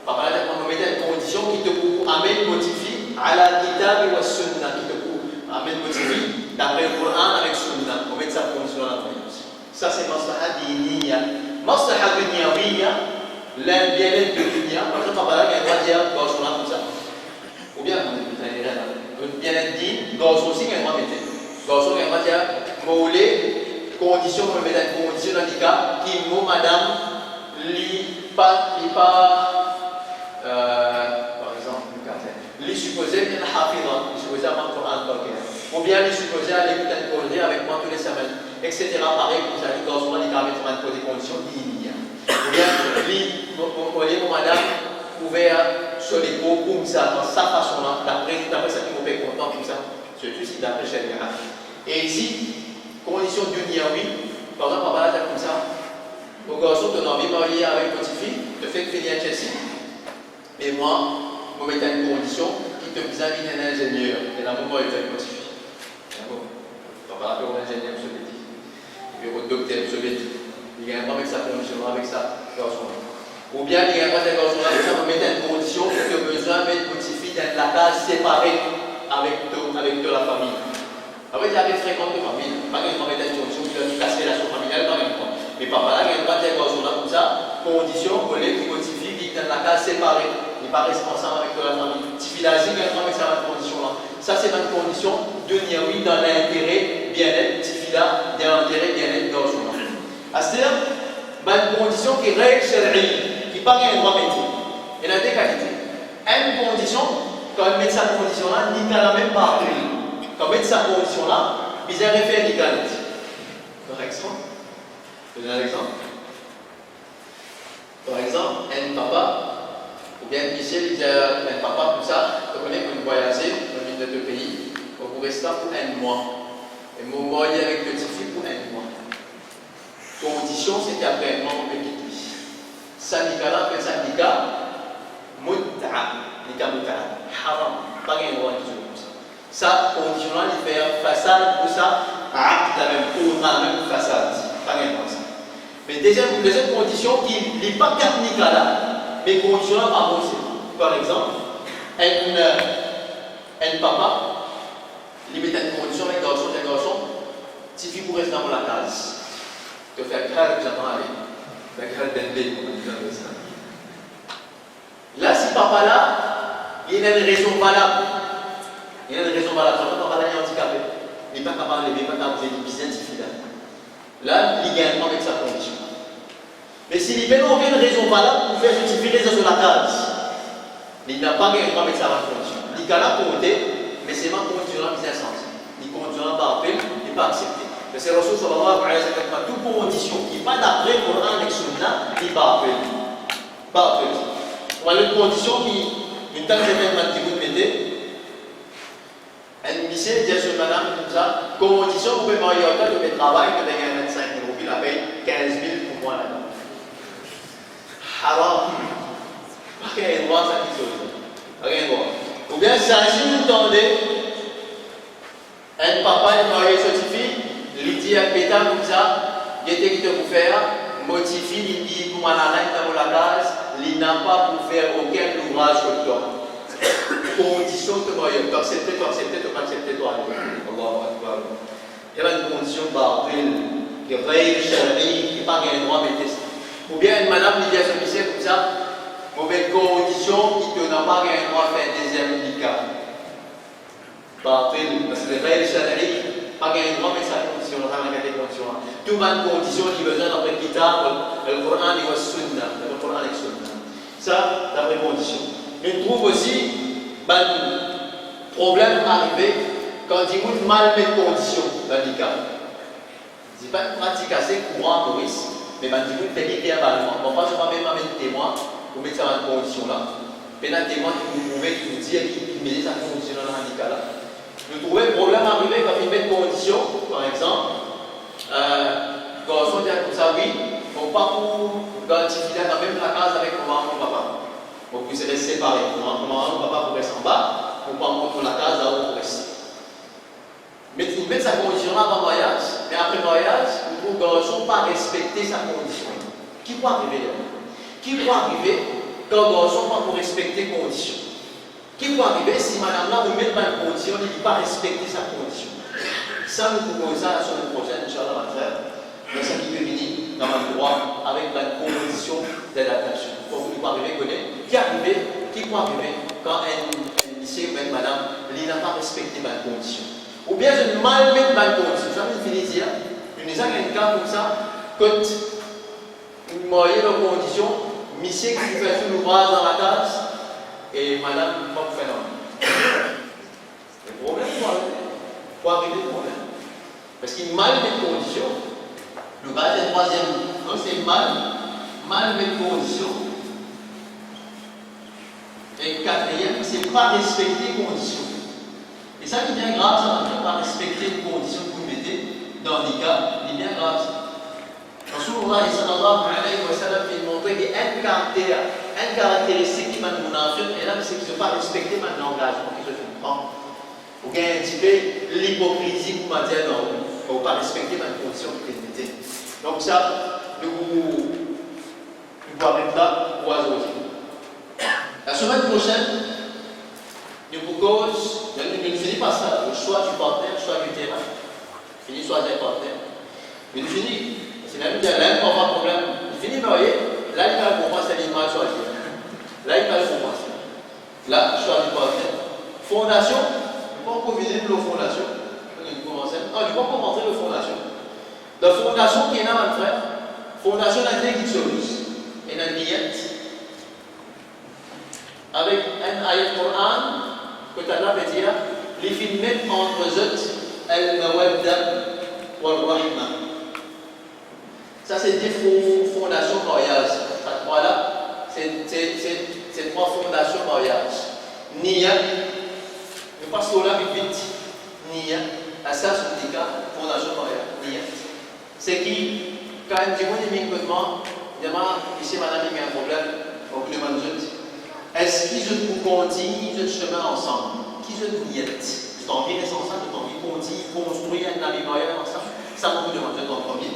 Papa là, on met une condition qui te amène motifie à la kitab ou à sunna, qui te amène motifie d'après le Coran avec sunna. On met sa condition dans la voyage. Ça, c'est maslaha diniya. Maslaha dunyawiya, le bien-être de l'union, par exemple, papa là, il y a un droit de dire, garçon là, comme ça. Ou bien, un bien-être digne, garçon aussi, il y a un droit de mettre. Garçon, il y a un droit de dire, moulé, condition, pour mettre une condition dans le cas, qui mot, madame, par exemple, les supposés bien hafidha, les supposés avant le Coran ou bien les supposés aller peut-être coller avec moi tous les semaines, etc. Pareil, vous allez dans ce moment, les garçons vont des conditions dignes. Ou bien, les madame ouvert sur les cours comme ça, dans sa façon-là, d'après ça qui vous fait content, comme ça, surtout si d'après Sharia. Et ici, condition d'union, oui, par exemple, papa là, comme ça. Au garçon, tu as envie de marier avec votre fille, te fait finir à Chelsea. Et moi, je vais mettre une condition qui te vise à être un ingénieur. Et là, moi, je vais votre fille. D'accord. Donc, par rapport à l'ingénieur soviétique, et au docteur soviétique, il y a un avec sa condition, avec ça, garçon. Ou bien, il y a un garçon là, ça va mettre une condition que tu as besoin de mettre votre fille dans la case séparée avec la famille. Après, il y a des fréquentes de famille. Pas qu'il faut mettre une condition qui doit casser la familiale, pas même. Mais papa là, il y a un droit de garçon là comme ça, condition pour les qui modifient, qui dans la case séparée. Il n'est pas responsable avec la famille. Si il a dit, il y a un droit avec cette condition là. Ça, c'est une condition de oui dans l'intérêt bien-être, si il a dans l'intérêt bien-être garçon là. C'est-à-dire, une condition qui est règle chérie, qui n'est pas un droit métier. Il y a deux qualités. Une condition, quand il met sa condition là, il n'a même pas appris. Quand il met sa condition là, il a référé l'égalité. Par exemple, je donne un exemple. Par exemple, un papa, ou bien Michel, il dit à un papa comme ça, vous connaissez qu'on voyager dans une de deux pays, vous restez là pour un mois. Et vous mariez avec petite fille pour un mois. Condition, c'est qu'après un mois, on peut quitter. Syndicat là, fait syndicat, nika muta, haram, pas un droit de comme ça. Ça, condition là, il fait façade pour ça, la même pour la même façade, pas un droit ça. Mais deuxième condition qui n'est pas technique là, mais condition là par aussi. Par exemple, un papa, il met une condition avec un garçon, si tu pour rester dans la case, te faire grave, j'attends aller. Faire grave d'enlever, comme on dit ça. Là, si papa là, il a une raison valable. Il a une raison valable. Papa là, il est handicapé. Il n'est pas capable de lever, il n'est pas capable de business, il fait là, il gagne avec sa condition. Mais s'il n'a aucune raison valable pour faire justifier ça sur la case, il n'a pas gagné avec sa condition. Il a la compter, mais c'est ma condition qui est insensée. Il condition par appel, il n'est pas accepté. Mais c'est Rasul sallallahu alayhi wa sallam, toute condition qui n'est pas d'après le Coran et Sunna, il n'est pas appel. Pas appel. On a une condition qui, une telle semaine, m'a dit, vous mettez. Un lycée dit sur madame comme ça, condition pour marier au temps de travail, que tu as 25 000 roupies, la paye 15 000 pour moi là-dedans. Haram. Pas qu'il y ait un droit à ça qui se rien droit. Ou bien, si vous entendez, un papa est marié sur sa fille, il dit à Pétain comme ça, il était qui te pour faire, motifie, il dit pour moi dans la case, il n'a pas pour faire aucun ouvrage sur toi. Condition de mariage, tu acceptes, tu pas accepter, toi. Allahu Akbar. Il y a une condition batil, qui est vraie, chérie, qui n'est pas un droit, mais test. Ou bien une madame qui dit à ce monsieur comme ça, mauvaise condition, qui n'a pas un droit à faire un deuxième handicap. Batil, parce que les vraie, chérie, pas un droit, mais sa condition, on a des conditions. Tout une condition qui besoin d'après le Kitab, le Coran et le Sunna, le Coran et le Sunna. Ça, d'après condition. Mais on trouve aussi un problème arrivé quand il y a mal de conditions d'handicap. Ce n'est pas une pratique assez courante, Maurice, mais il y a une technique qui est malheureusement. Bon, moi, je ne vais même mettre un témoin pour mettre ça dans une condition là. Mais un témoin qui vous prouvait, qui vous dit qu'il met sa condition dans le handicap là. Nous trouvons un problème arrivé quand il met une condition, par exemple, garçon dit comme ça, oui, on ne peut pas pour garantir qu'il a quand même la case avec maman et papa. Donc vous serez séparés. Maman et papa pour rester en bas, pour pas monter la case là où vous restez. Mais il met sa condition là avant le mariage, mais après le mariage, il trouve que le garçon n'a pas respecté sa condition. Qui peut arriver là? Qui peut arriver quand le garçon n'a pas respecter sa condition? Qui peut arriver si madame là vous met pas une condition, il n'a pas respecté sa condition? Ça, nous pouvons ça la semaine prochaine, Inch'Allah, on va faire. Mais ça qui peut venir dans le droit avec la condition d'adaptation. arriver, qui arrive, qui peut arriver quand un lycée ou une madame, il n'a pas respecté ma condition. Ou bien je ne mal mets ma condition. Ça me finit dire, une disant qu'il y a un cas comme ça, quand une moyenne de condition, monsieur qui fait tout l'ouvrage dans la tasse, et madame, pas pour faire non. Le problème, pour arriver le problème. Parce qu'il mal met de condition. Le bas est le troisième. Donc c'est mal met de condition. Et quatrième, c'est pas respecter les conditions. Et ça, c'est bien grave, ça, ne pas respecter les conditions que vous mettez dans les cas, c'est bien grave. Rasulullah sallallahu alayhi wa sallam il montrait qu'il y a une caractéristique qui m'a montré, et là, c'est qu'il ne pas respecter mon engagement que je prends. Ou bien un petit peu l'hypocrisie pour m'a dit non, il ne faut pas respecter ma condition que je mettez. Donc ça, nous arrêter là pour aujourd'hui. La semaine prochaine, nous proposons, nous ne finissons pas ça, le choix du partenaire, le choix du terrain. Fini choix du partenaire. Mais nous finissons, c'est la même chose, là, pas de problème. Nous finissons, vous voyez, là, il va comprendre, c'est l'image choisie. Là, il va comprendre. Là, choix du partenaire. Fondation, nous ne pouvons pas visiter la fondation. Nous commençons. Non, nous ne pouvons pas montrer la fondation. La fondation qui est là, mon frère, fondation n'a pas de chose. Et n'a pas avec un ayat Coran, que Allah veut dire, les films entre eux, al-mawadda wal-rahma. Ça, c'est des fondations mariage. Voilà, c'est trois fondations mariage. Nia, nous passons là vite. Nia, à ça, c'est le cas, fondation mariage. Nia. C'est qui, quand un petit peu de micro-tement, ici, madame, il y a un problème, donc le manjut. Est-ce qu'ils vous continuent le chemin ensemble? Qui se niette? Je t'en envie ensemble, je t'en envie continuer, construire un ami moyen ensemble. Ça me demande de t'en envie.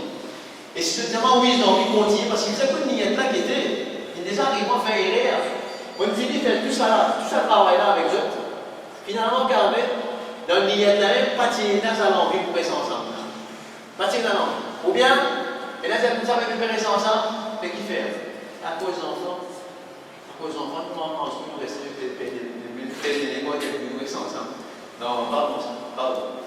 Et si je te dis, oui, j'ai envie de continuer, parce qu'il faisait que niette là qui était, il déjà arrivé à faire erreur. On finit de faire tout ça travail là avec eux. Finalement, regardez, dans le niette là, pas tirer ça à l'envie pour rester ensemble. Pas tirer à l'envie. Ou bien, et là, ça va récupérer ça ensemble, mais qui fait? À cause des enfants. Aux enfants, comment on reste les mois de ensemble. Non, pas comme ça. Pardon.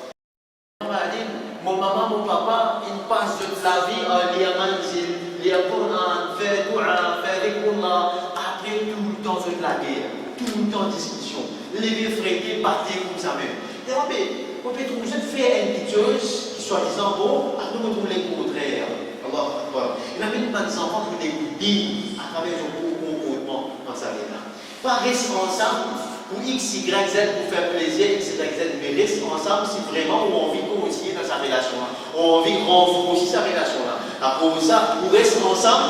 Mon maman, mon papa, ils passent toute la vie à lire manzil, lire Coran, faire dua, faire des Qur'an, après tout le temps de la guerre, tout le temps de discussion, lever fréquer, partir comme ça même. Et on peut trouver faire une petite chose qui soit disant bon, à nous trouver le contraire. Alors, il y a même des enfants qui découvrent à travers le comportement dans sa vie là. Pas rester ensemble pour X, Y, Z pour faire plaisir, X, Y, Z, mais rester ensemble si vraiment on a envie de continuer dans sa relation là. On a envie de renforcer sa relation là. Après ça, on reste ensemble,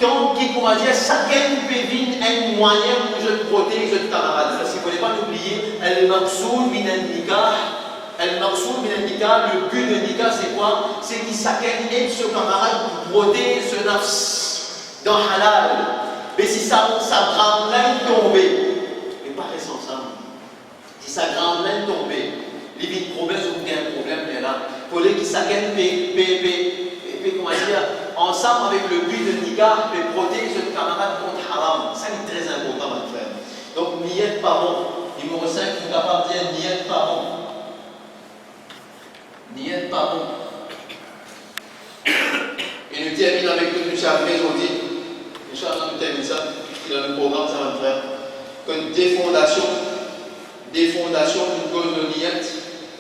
tant qu'il va dire chacun peut vivre un moyen pour je protéger notre camarade. Parce qu'il ne faut pas l'oublier, elle maqsoud min al-nikah. El-Maqsoud min al-Nikah, le but de Nikah, c'est quoi? C'est qu'il chacun aide ce camarade pour protéger ce nafs dans halal. Mais si sa grande laine tombée, mais pas rester ensemble. Si sa grande laine tombée, il y a une problème ou bien un problème, mais là, il faut que chacun comment dire, ensemble avec le but de Nikah, peut protéger ce camarade contre haram. Ça, c'est très important, mon frère. Donc, niyat pardon. Numéro 5, vous capable de dire niyat pardon. Niyat pardon. Et nous terminons avec tout le chapitre aujourd'hui. Inch'Allah, nous terminons ça dans le programme, ça va frère. Comme des fondations, une cause de niyat.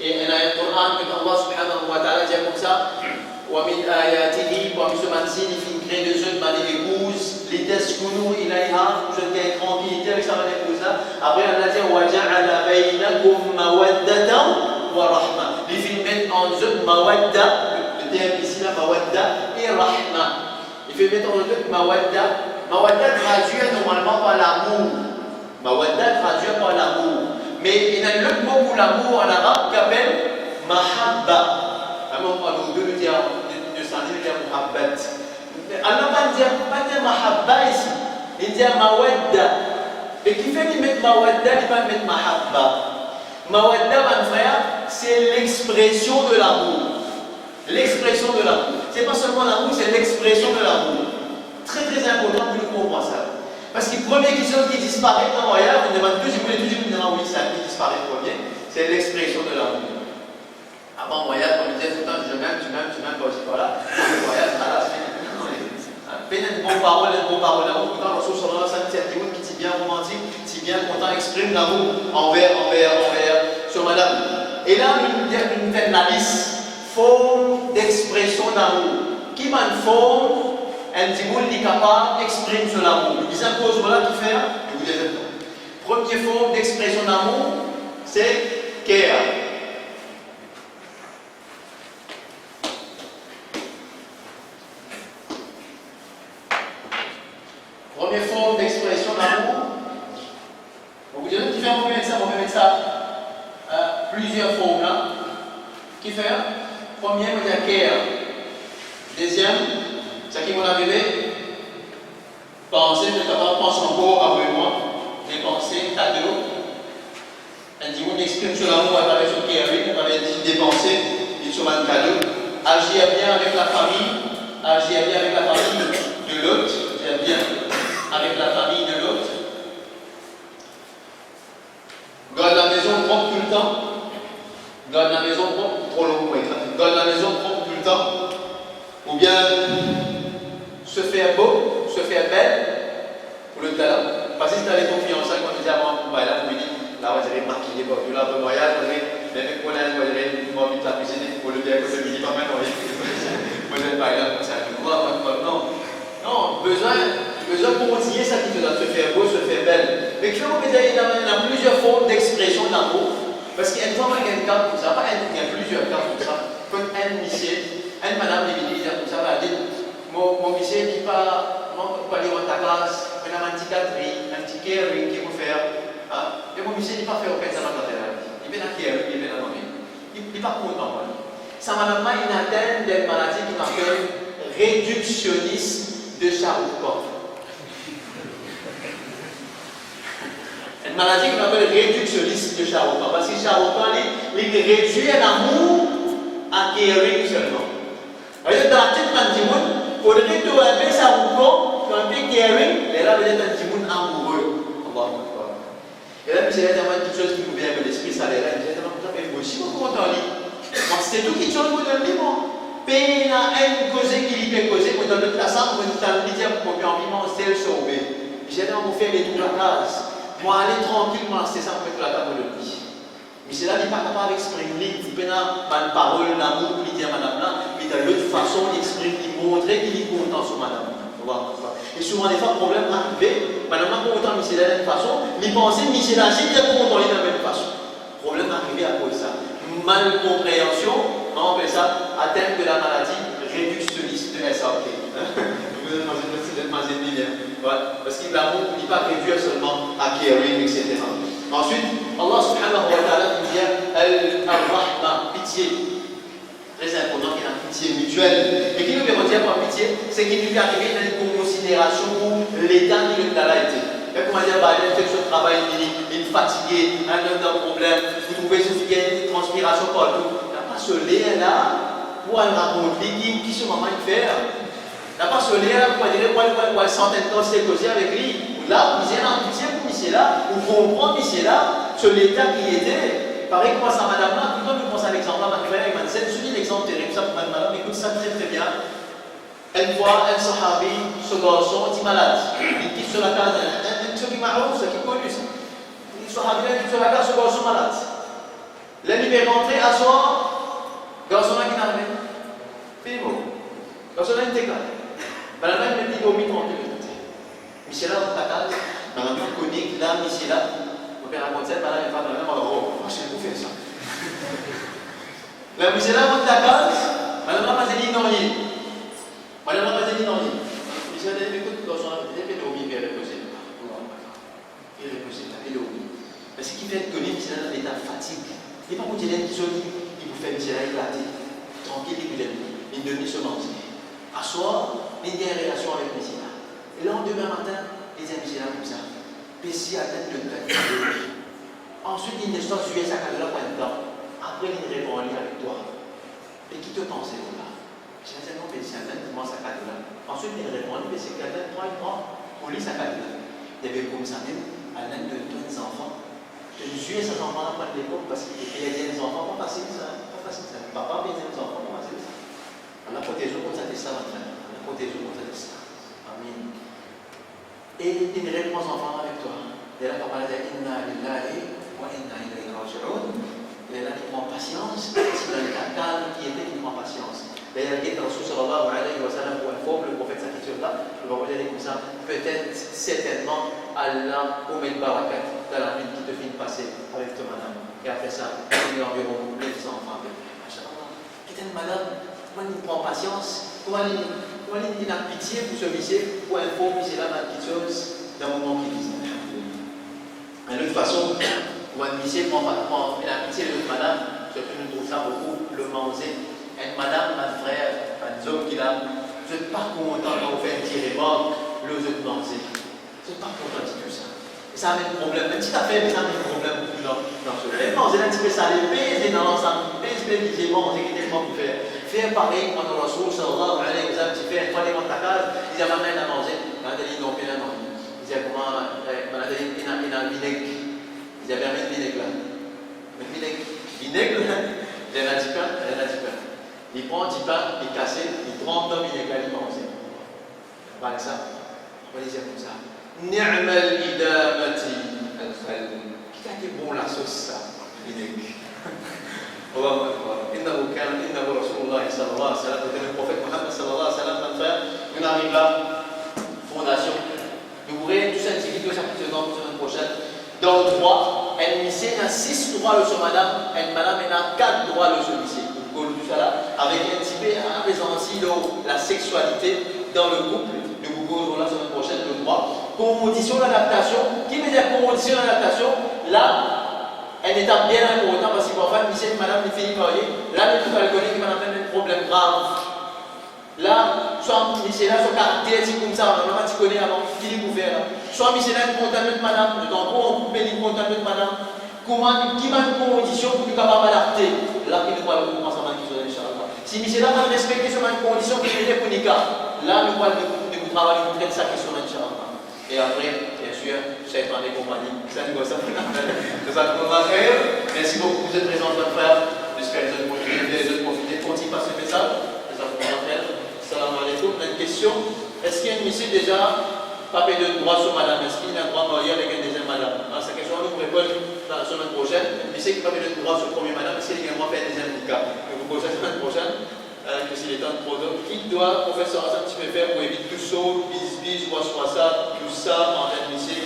Et un ayat Coran que Allah subhanahu wa ta'ala dit comme ça. ومن آياته parmi ce manzil, il crée de jeunes par les épouses, les taskunu ilayha, je gagne tranquillité avec sa épouse là. Après, on a dit وَجَعَلَ بَيْنَكُمْ مَوَدَّةً وَرَحْمَةً. Les films mettent en jeu mawadda, le terme ici là, mawadda et rahma. Il fait mettre en jeu mawadda. Mawadda traduit normalement par l'amour. Mawadda traduit par l'amour. Mais il y a un autre mot pour l'amour en arabe qui s'appelle mahabba. Alors, on veut le dire, de s'en dire muhabbat. Allah va dire mahabba ici. Il dit mawadda. Et qui fait qu'il met mawadda, il va mettre mahabba. Mawadda, mon frère, c'est l'expression de l'amour. L'expression de l'amour. Ce n'est pas seulement l'amour, c'est l'expression de l'amour. Très très important pour nous comprendre ça. Parce que la première chose qui disparaît dans le voyage, on demande toujours, oui, ça qui disparaît premier, c'est l'expression de l'amour. Avant le voyage, on me disait tout le temps, je m'aime, tu m'aimes, voilà. Le voyage, voilà, c'est une bonne parole, d'amour. Pourtant, le Rasul ça dit qui est bien romantique, qui est bien content, exprime l'amour envers sur madame. Et là, il nous fait la liste, forme d'expression d'amour. Qui m'a une forme, un petit bout qui est capable d'exprimer sur l'amour. Nous disons cause voilà qui fait, je vous dis maintenant. Première forme d'expression d'amour, c'est care. Première forme d'expression d'amour. On vous dit qui fait on peut mettre ça plusieurs formes là. Qui fait? Premier, on dit care. Deuxième, c'est qui m'a arrivé. Penser, vous êtes capable de penser encore après moi. Des pensées, cadeaux. On dit on exprime sur l'amour à travers son caring, on avait dit dépenser, il sur un cadeau. Agir bien avec la famille, agir bien avec la famille de l'autre, agir bien avec la famille de l'autre. Garde la maison propre tout le temps. Garde la maison propre, trop long pour écran. Garde la maison propre tout le temps. Ou bien se faire beau, se faire belle pour le talent. Parce que si tu as les confiances, quand tu dis avant, là, vous me dites, là, on dirait maquillé, là, le voyage, on dirait, même pour l'aide, on dirait, on va vite la cuisiner pour le bien que je me dis, pas mal, on va dire, moi, je vais pas là, ça, non, besoin pour continuer ça qui te donne se faire beau, se faire belle. Mais il faut que il y a plusieurs formes d'expression d'amour. Parce qu'il y a une forme, il y a une carte comme ça, il y a plusieurs cartes comme ça. Comme un lycée, une madame de l'église comme ça, va dire, mon lycée qui pas aller dans ta classe, il y a un petit catering, un petit caring qui vous faire. Et mon lycée n'est pas fait aucun ça va il vient à caring, il vient à nommer. Il n'est pas content. Ça madame, il atteint d'une maladie qui m'appelle réductionnisme de Charles-Corps. Une maladie qu'on appelle réductionnisme de Charles-Corps. Parce que Charles-Corps, il réduit l'amour à caring seulement. Voyez, dans la tête de Timoun, il faudrait que tu aies Charles-Corps, tu aies caring, et là, vous êtes un Timoun amoureux. Et là, c'est vraiment quelque chose qui nous vient de l'esprit, ça l'air. Je suis aussi content. C'est tout qui change pour le vivant. Pays na une cause qui peut causer, mais dans notre classe, on va dire qu'on peut en vivre, c'est le sauver. J'ai dit, on fait les tours à la case. Moi, aller tranquillement, c'est ça pour mettre la table de vie. Mais c'est là qu'il n'est pas capable d'exprimer, il peut pas une parole d'amour pour lui dire madame là, mais de l'autre façon, il exprime, il montre qu'il est content sur madame. Et souvent, des fois, le problème arrivé, madame là, content, mais c'est de la même façon, il pensait, mais c'est là, j'ai bien content, il est de la même façon. Problème arrivé à cause de ça. Mal compréhension, on appelle ça atteinte de la maladie réductionniste de SAP. Vous êtes dans une millième. Parce que l'amour n'est pas réduit seulement à caring, etc. Ensuite, Allah subhanahu wa ta'ala nous dit al-rahma, pitié. Très important qu'il y ait une pitié mutuelle. Et qui nous veut dire par pitié, c'est qu'il nous est arrivé dans une considération pour l'état qui le a été. Et comment dire, il fait ce travail, il est fatigué, un homme d'un problème, vous trouvez ce qu'il y a une transpiration partout. Il n'y a pas ce lien là pour aller raconter qui ce moment il fait. Il n'y a pas ce lien là pour dire, pour centaine de temps, c'est causé avec lui. Là, vous êtes en pitié pour monsieur là, vous comprenez monsieur là, sur l'état qu'il était. Pareil, moi, ça madame là, tout le monde nous pense à l'exemple là, ma frère, il m'a dit, c'est l'exemple terrible, ça pour madame, écoute ça très très bien. Une fois, un sahabi, ce garçon, est malade. Il quitte sur la case, ce qui m'a ce qui est connu. Il sahabi, il quitte sur la case, ce garçon malade. L'année est rentré à soir, garçon là qui n'a rien. Fini-moi. Garçon là, il était calme. Madame, il me dit, dormir tranquille. Michel là, dans ta case, madame, il connaît, là, Michel là. Mon père raconte ça, madame, il va dans la même endroit. Oh, je vais vous faire ça. Là, Michel là, dans ta case, madame, là, il dit non, madame m'a dit non. Je lui ai dit, écoute, dans son avenir, il fait dormir, il est reposé. Il est reposé, il est dormi. Mais ce qui fait que Michel est dans l'état de fatigue. Il n'est pas pour dire qu'il vous fait Michel éclater. Tranquille, il demi se manger. À soir, il y a une relation avec Michel. Et là, demain matin, il dit à Michel comme ça. Pessi à tête de tête. Ensuite, il ne sort sur sa cadeau là pour un temps. Après, il répond avec toi. Et qui te pense là? J'ai dit non, mais c'est un commence à cadeau là. Ensuite, il répond, mais c'est quelqu'un prend pour lui sa cadeau là. il y avait comme ça même, à l'âge de tous les enfants. De tuer ses enfants après l'époque parce qu'il y a des enfants, pas facile ça. Pas facile ça. Papa et les enfants, pas facile ça. On a protégé comme ça de ça, mon frère. On a protégé comme ça de ça. Amen. Et il y a trois enfants avec toi. Et là, papa a dit Inna lillahi wa inna ilayhi raji'un. Et là, il prend patience. C'est dans le cadre qui était, il prend patience. D'ailleurs, il y a dans le Rasul sallallahu alayhi wa sallam pour informer le prophète sa question-là. Je vais regarder comme ça. Peut-être, certainement, Allah ou met barakat dans la vie qui te finit passer avec ton madame. Et après ça, il y a environ 9 enfants. Machallah. Qui est une madame, comment il prend patience, comment il a pitié pour ce monsieur, pour informer c'est la petite chose dans le moment qu'il dit. De toute façon, quand un monsieur prend la pitié de notre madame, surtout nous trouvons ça beaucoup, le manger. Une madame, un frère, un homme qui a, vous n'êtes pas content quand vous faites un petit remarque, le vous êtes manger. Vous n'êtes pas content de tout ça. Et ça amène un problème. Une petite affaire, mais ça amène un problème beaucoup dans ce fait. Manger un petit peu salé, pèse dans l'ensemble, pèse bien, manger, qu'est-ce qu'on peut faire? Faire pareil quand on a reçu, sallallahu alayhi wa sallam, tu fais un fois les ta case, ils avaient amené à manger. On a dit non, bien à manger. Ils disaient comment, on a dit, il y a un vinaigre. Ils avaient amené le vinaigre là. Le vinaigre, il y a un petit pain. Il prend un petit pain, il casse, il trempe dans le vinaigre là, il mange. Pas ça. On disait comme ça. Ni'mal idamati al-khal. Qui a été bon la sauce ça, vinaigre. Allahu Akbar. Innahu Rasulullah sallallahu alayhi wa sallam. C'était le prophète Mohammed sallallahu alayhi wa sallam. Frère, on arrive là, fondation. Vous verrez tout ça, une vidéo chapitre 2, semaine prochaine. Dans le droit, un lycée a 6 droits le sur madame, une madame a 4 droits le sur lycée. Tout ça là, avec un petit peu à présent aussi la sexualité dans le couple. De Google la semaine prochaine, le droit. Condition d'adaptation. Qui veut dire condition d'adaptation? Là, elle est bien important parce que parfois, lycée, madame, il finit par y là, il faut connaître qu'il va avoir un problème grave. Là, soit lycée là, son caractère, c'est comme ça, maman, tu connais avant, qui dit pour faire là. Soit lycée là, il contamine madame, de temps en temps, il contamine madame. Comment, qui va une condition pour qu'il soit capable d'adapter? Là, il ne va pas commencer à m'inquiéter, Inch'Allah. Si lycée là, va respecter sur une condition qui est pour Nika, là, nous allons travailler, nous traiter sa question, Inch'Allah. Et après, bien sûr, Shaitan et compagnie. Ça nous va ça. Merci beaucoup, vous êtes présents, mon frère. J'espère que vous avez profité. Continue par ce message. Salam alaikum. Une question. Est-ce qu'il y a une monsieur déjà pas payé de droit sur madame? Est-ce qu'il y a un droit marié avec une deuxième madame? Alors, cette question, nous vous répondons dans la semaine prochaine. Une monsieur qui n'a pas payé de droit sur la première madame, est-ce qu'il y a un droit à faire un deuxième cas? Je vous pose la semaine prochaine. Que s'il est temps de produire, qui doit, professeur Hassan, tu peux faire pour éviter tout ça, bis, ça, tout ça, en train de lycée,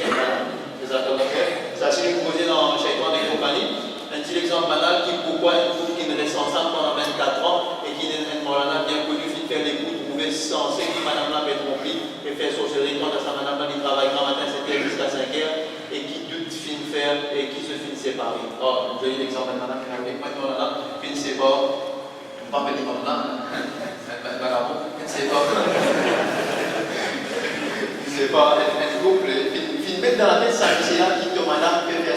ça, c'est vous posez dans Shaitan et compagnie. Un petit exemple banal qui pourquoi un couple qui ne reste ensemble pendant 24 ans et qui n'est pas bien connu, qui fait des coups, trouver censé que madame là peut tromper et faire sorcellerie quand sa madame là qui travaille grand matin 7h jusqu'à 5h et qui doute fin faire et qui se finit séparer. Oh, j'ai eu l'exemple de madame qui a avec moi, là, fin sépare. Pas venir comme là, c'est pas un couple, il met dans la tête ça, c'est là qui te madame peut